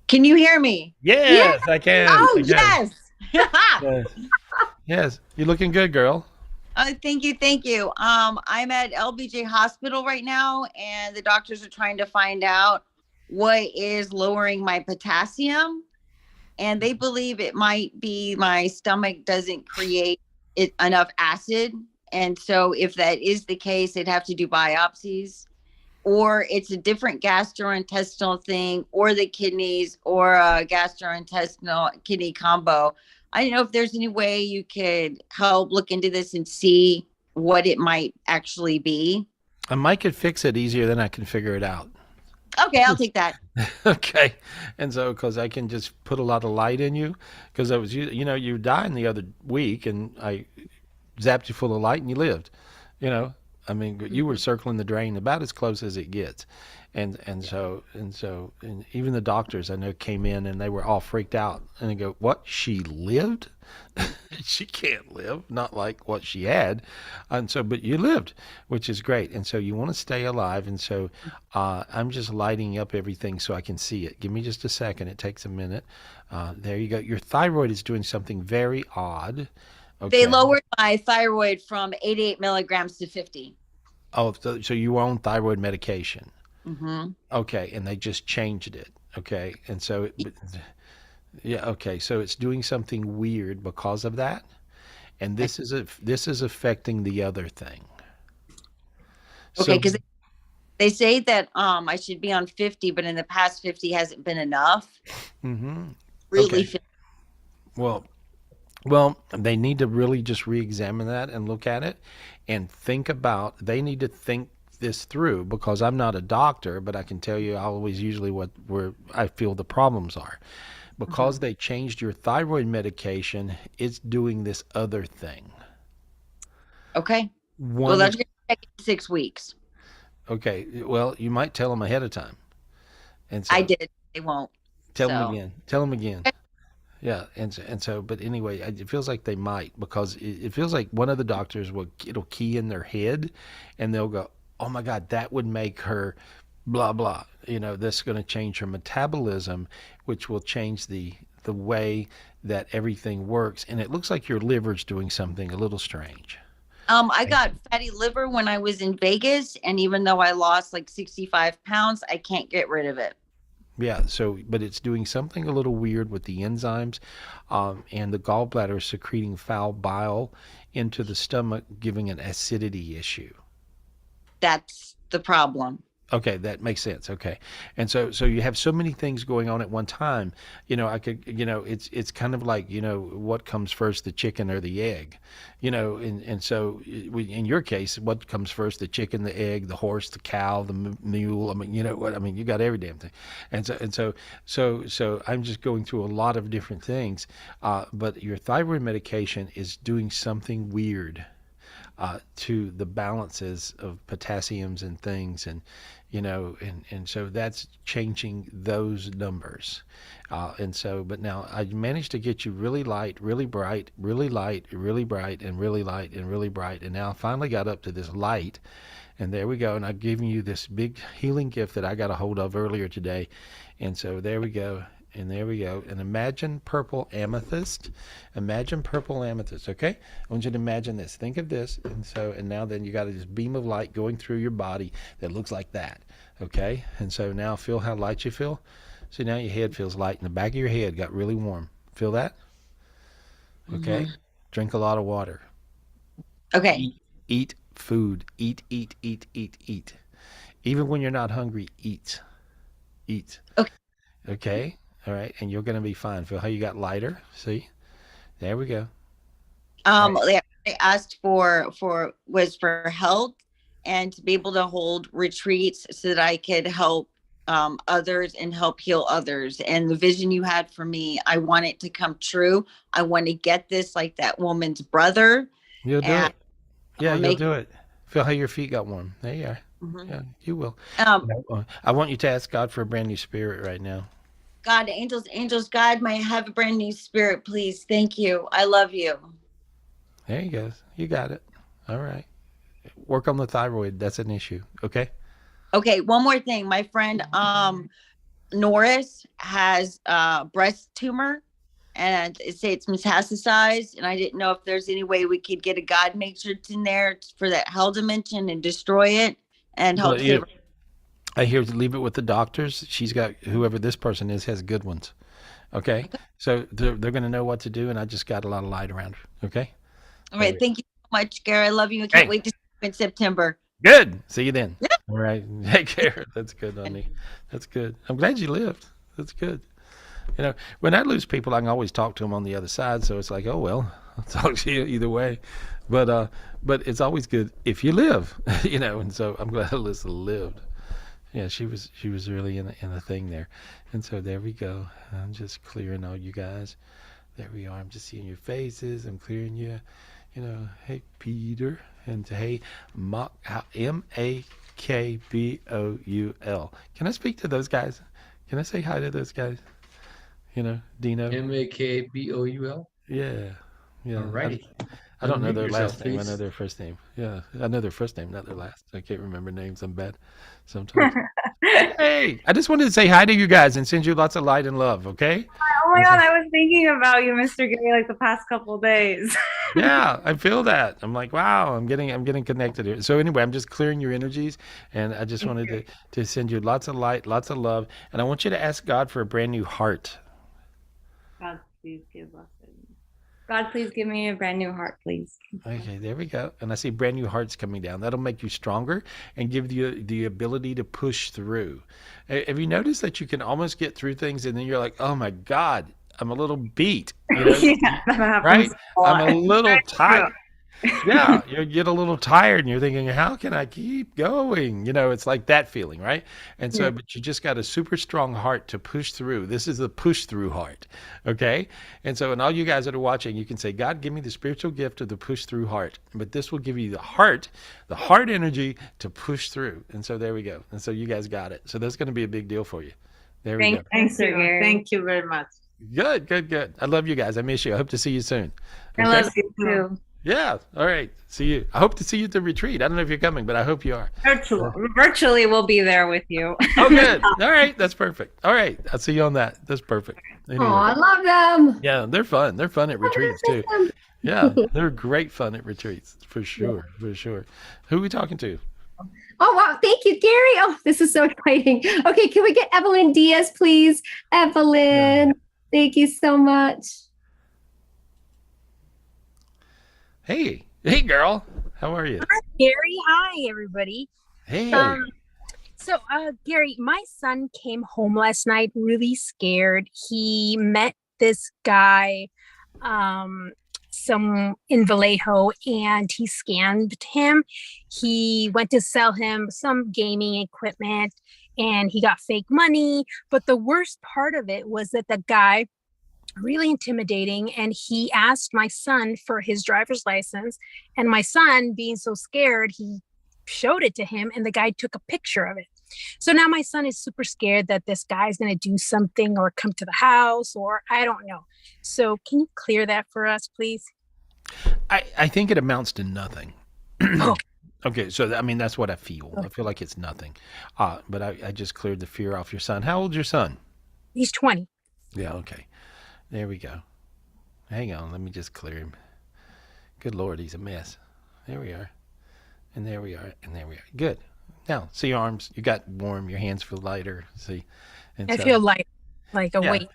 Can you hear me? Yes, I can. Oh, I can. yes. Yes. Yes, you're looking good, girl. Thank you. Thank you. I'm at LBJ Hospital right now, and the doctors are trying to find out what is lowering my potassium. And they believe it might be my stomach doesn't create enough acid. And so if that is the case, they'd have to do biopsies, or it's a different gastrointestinal thing, or the kidneys, or a gastrointestinal kidney combo. I don't know if there's any way you could help look into this and see what it might actually be. And Mike could fix it easier than I can figure it out. Okay, I'll take that. Okay. And so, because I can just put a lot of light in you, because I was, you know, you were dying the other week, and I zapped you full of light, and you lived. You know, I mean, you were circling the drain about as close as it gets, and even the doctors I know came in, and they were all freaked out, and they go, "What? She lived? She can't live, not like what she had." And so, but you lived, which is great. And so you want to stay alive. And so I'm just lighting up everything so I can see it. Give me just a second. It takes a minute. There you go. Your thyroid is doing something very odd. Okay. They lowered my thyroid from 88 milligrams to 50. Oh, so you were on thyroid medication. Mm-hmm. Okay. And they just changed it. Okay. And so, yeah. Okay. So it's doing something weird because of that. And this is affecting the other thing. Okay, because They say that I should be on 50, but in the past 50 hasn't been enough. Mm-hmm. Really Okay. Well, they need to really just re-examine that and look at it and think about, they need to think this through, because I'm not a doctor, but I can tell you always usually where I feel the problems are. Because they changed your thyroid medication, it's doing this other thing. Okay. Well, One, that's going to take 6 weeks. okay, well, you might tell them ahead of time. And I so did. They won't. tell them So again. Tell them again. Yeah, and so, but anyway, it feels like they might, because it feels like one of the doctors it'll key in their head, and they'll go, "Oh my God, that would make her, blah blah." That's going to change her metabolism, which will change the way that everything works, and it looks like your liver's doing something a little strange. I got fatty liver when I was in Vegas, and even though I lost like 65 pounds, I can't get rid of it. Yeah, so, but it's doing something a little weird with the enzymes, and the gallbladder is secreting foul bile into the stomach, giving an acidity issue. That's the problem. Okay, that makes sense. Okay, and so you have so many things going on at one time. It's kind of like, what comes first, the chicken or the egg? And so in your case, what comes first, the chicken, the egg, the horse, the cow, the mule? I mean, you know what I mean? You got every damn thing. And so I'm just going through a lot of different things, but your thyroid medication is doing something weird to the balances of potassiums and things, and so that's changing those numbers, but now I managed to get you really light, really bright, really light, really bright, and really light, and really bright, and now I finally got up to this light, and there we go, and I've given you this big healing gift that I got a hold of earlier today, and so there we go. And there we go. And imagine purple amethyst. Imagine purple amethyst, okay? I want you to imagine this. Think of this. And now then you got this beam of light going through your body that looks like that, okay? And so now feel how light you feel. So now your head feels light, and the back of your head got really warm. Feel that? Okay? Mhm. Drink a lot of water. Okay. Eat food. Eat. Even when you're not hungry, eat. Okay. Okay? All right, and you're going to be fine. Feel how you got lighter? See? There we go. I asked for health and to be able to hold retreats so that I could help others and help heal others. And the vision you had for me, I want it to come true. I want to get this like that woman's brother. You'll do and it. Yeah, I'm you'll making- do it. Feel how your feet got warm. There you are. Mhm. Yeah, you will. Um, I want you to ask God for a brand new spirit right now. God, angels, God, may I have a brand new spirit, please. Thank you. I love you. There you go. You got it. All right. Work on the thyroid. That's an issue. Okay. Okay, one more thing. My friend Norris has breast tumor, and it say it's metastasized, and I didn't know if there's any way we could get a God matrix in there for that hell dimension and destroy it and help But, save her. I hear to leave it with the doctors. She's got, whoever this person is has good ones. Okay. So they're going to know what to do, and I just got a lot of light around her. Okay. All right, thank you so much, Gary. I love you. I can't wait to see you in September. Good. See you then. All right. Take care. That's good, honey. That's good. I'm glad you lived. That's good. When I lose people, I can always talk to them on the other side. So it's like, oh, well, I'll talk to you either way. But it's always good if you live, and so I'm glad Alyssa lived. Yeah, she was really in the thing there. And so there we go. I'm just clearing all you guys. There we are. I'm just seeing your faces. I'm clearing you. Hey, Peter. And hey, Makboul. Can I speak to those guys? Can I say hi to those guys? Dino. Makboul. Yeah. Yeah. Alrighty. I don't know Unmute their yourself, last name. I please. know their first name. Yeah. I know their first name, not their last. I can't remember names. I'm bad sometimes. Hey, I just wanted to say hi to you guys and send you lots of light and love, okay? Oh my God, I was thinking about you, Mr. Gary, like the past couple of days. Yeah, I feel that. I'm like, wow, I'm getting connected here. So anyway, I'm just clearing your energies, and I just wanted to send you lots of light, lots of love, and I want you to ask God for a brand new heart. God, please give us God, please give me a brand new heart, please. Okay, there we go. And I see brand new hearts coming down. That'll make you stronger and give you the ability to push through. Have you noticed that you can almost get through things and then you're like, oh my God, I'm a little beat, Yeah, that right? happens a I'm lot. a little Very tired. true. Yeah, you get a little tired and you're thinking, how can I keep going? It's like that feeling, right? And so, Yeah. but you just got a super strong heart to push through. This is the push through heart, okay? And so, and all you guys that are watching, you can say, God, give me the spiritual gift of the push through heart. But this will give you the heart energy to push through. And so there we go. And so you guys got it. So that's going to be a big deal for you. There we go. Thank you. Thank you very much. Good, good, good. I love you guys. I miss you. I hope to see you soon. I Okay? love you too. Yeah. All right. See you. I hope to see you at the retreat. I don't know if you're coming, but I hope you are. Virtually, we'll be there with you. Oh, good. All right. That's perfect. All right. I'll see you on that. That's perfect. Anyway. Oh, I love them. Yeah, they're fun. They're fun at retreats too. Yeah, they're great fun at retreats for sure. For sure. Who are we talking to? Oh, wow. Thank you, Gary. Oh, this is so exciting. Okay, can we get Evelyn Diaz, please? Evelyn, thank you so much. Hey, girl. How are you? Hi, Gary. Hi, everybody. Hey. Gary, my son came home last night really scared. He met this guy in Vallejo, and he scammed him. He went to sell him some gaming equipment, and he got fake money. But the worst part of it was that the guy, really intimidating, and he asked my son for his driver's license, and my son, being so scared, he showed it to him, and the guy took a picture of it. So now my son is super scared that this guy's going to do something or come to the house, or I don't know. So can you clear that for us, please? I think it amounts to nothing. Okay, so I mean that's what I feel. I feel like it's nothing. But I just cleared the fear off your son. How old's your son? He's 20. Yeah, okay. There we go. Hang on, let me just clear him. Good Lord, he's a mess. There we are. And there we are. And there we are. Good. Now, see your arms. You got warm. Your hands feel lighter. See? And I feel light, like a weight.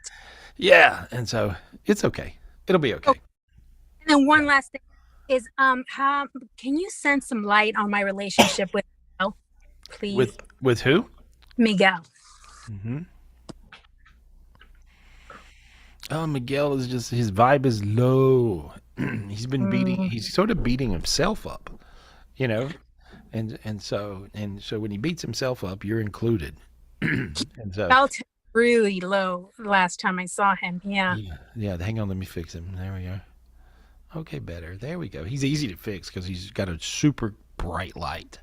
Yeah. And so it's okay. It'll be okay. And then one last thing is, how can you send some light on my relationship with Miguel, please? With who? Miguel. Mm-hmm. Oh, Miguel is just, his vibe is low. He's sort of beating himself up, and so when he beats himself up, you're included. And so Felt really low last time I saw him. Yeah. Yeah, hang on, let me fix him. There we are. Okay, better. There we go. He's easy to fix because he's got a super bright light.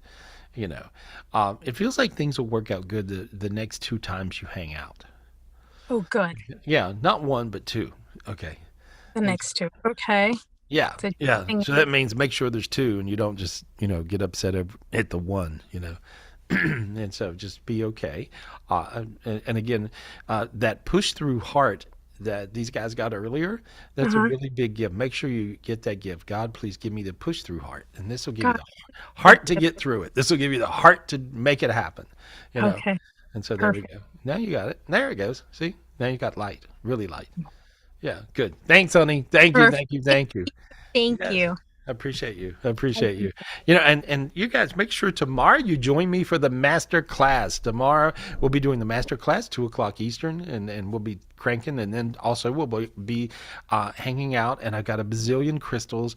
It feels like things will work out good the next 2 times you hang out. Oh, good. Yeah, not 1 but 2. Okay. The next 2. Okay. Yeah. So that means make sure there's 2 and you don't just, get upset at the 1, And so just be okay. And again, that push through heart that these guys got earlier, that's a really big gift. Make sure you get that gift. God, please give me the push through heart. And this will give you the heart to get through it. This will give you the heart to make it happen. Okay. And so there we go. Now you got it. There it goes. See? Now you got light. Really light. Yeah, good. Thanks, honey. Thank you. Thank you. Yes. I appreciate you. And you guys make sure tomorrow you join me for the master class. Tomorrow we'll be doing the master class, 2:00 Eastern, and we'll be cranking, and then also we'll be hanging out, and I've got a bazillion crystals.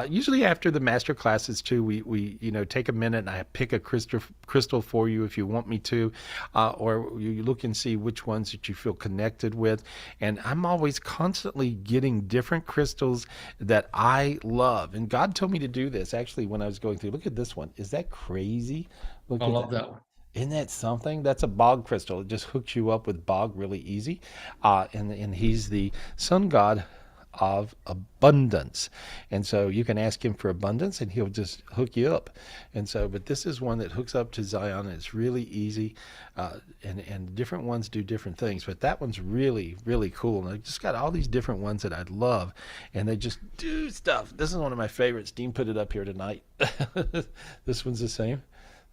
Usually after the master classes too, we take a minute and I pick a crystal for you if you want me to, or you look and see which ones that you feel connected with. And I'm always constantly getting different crystals that I love. And God told me to do this actually when I was going through. Look at this one. Is that crazy? Look I at love that one. Isn't that something? That's a bog crystal. It just hooks you up with bog really easy. And he's the sun god of abundance. And so you can ask him for abundance and he'll just hook you up. And so, but this is one that hooks up to Zion. And it's really easy. And different ones do different things, but that one's really, really cool. And I just got all these different ones that I love, and they just do stuff. This is one of my favorites. Dean put it up here tonight. This one's the same.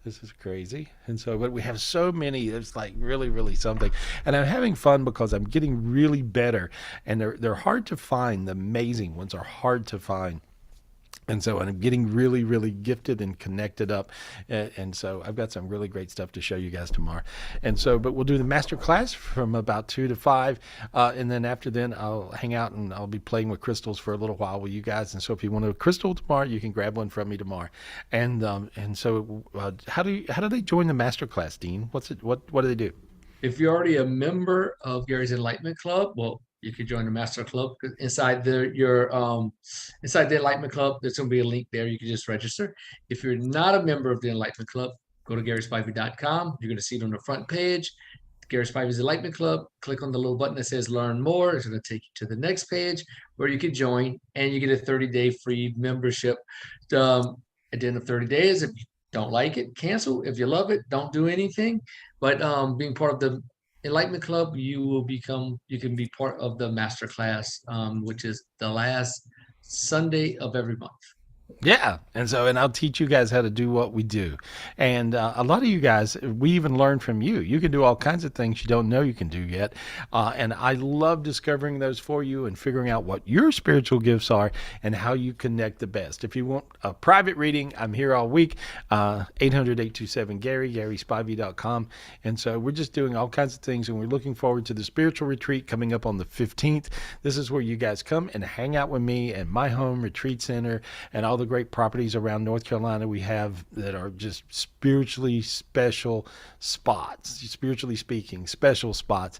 This is crazy. And so, but we have so many. It's like really, really something. And I'm having fun because I'm getting really better. And they're hard to find. The amazing ones are hard to find. And so I'm getting really, really gifted and connected up. And so I've got some really great stuff to show you guys tomorrow. And so, but we'll do the master class from about 2 to 5. And then after then, I'll hang out and I'll be playing with crystals for a little while with you guys. And so if you want a crystal tomorrow, you can grab one from me tomorrow. And so how do they join the master class, Dean? What do they do? If you're already a member of Gary's Enlightenment Club, well, you could join the Master Club. Inside the Enlightenment Club, there's going to be a link there. You can just register. If you're not a member of the Enlightenment Club, go to GarySpivey.com. You're going to see it on the front page. Gary Spivey's Enlightenment Club. Click on the little button that says Learn More. It's going to take you to the next page where you can join, and you get a 30-day free membership. At the end of 30 days, if you don't like it, cancel. If you love it, don't do anything. But being part of the Enlightenment Club, you can be part of the master class, which is the last Sunday of every month. Yeah. And I'll teach you guys how to do what we do. And a lot of you guys, we even learn from you. You can do all kinds of things you don't know you can do yet. And I love discovering those for you and figuring out what your spiritual gifts are and how you connect the best. If you want a private reading, I'm here all week, 800-827-GARY, GarySpivey.com. And so we're just doing all kinds of things, and we're looking forward to the spiritual retreat coming up on the 15th. This is where you guys come and hang out with me and my home retreat center and all the great properties around North Carolina we have that are just spiritually special spots, spiritually speaking, special spots.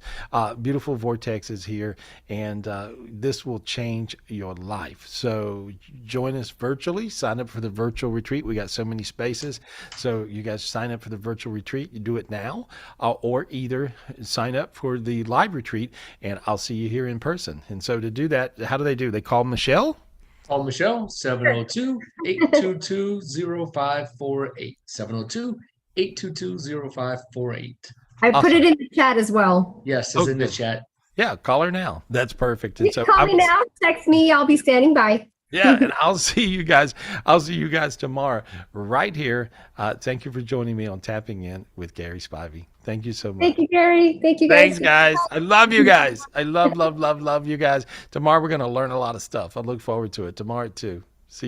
Beautiful vortexes here, and this will change your life. So join us virtually. Sign up for the virtual retreat. We got so many spaces. So you guys sign up for the virtual retreat. You do it now, or either sign up for the live retreat, and I'll see you here in person. And so to do that, how do? They call Michelle? Call Michelle, 702-822-0548. 702-822-0548. I put it in the chat as well. Yes, it's in the chat. Yeah, call her now. That's perfect. You And so call me now, text me, I'll be standing by. Yeah, and I'll see you guys tomorrow right here. Thank you for joining me on Tapping In with Gary Spivey. Thank you so much. Thank you, Gary. Thank you, guys. Thanks, guys. I love you guys. I love you guys. Tomorrow we're going to learn a lot of stuff. I look forward to it. Tomorrow too. See you.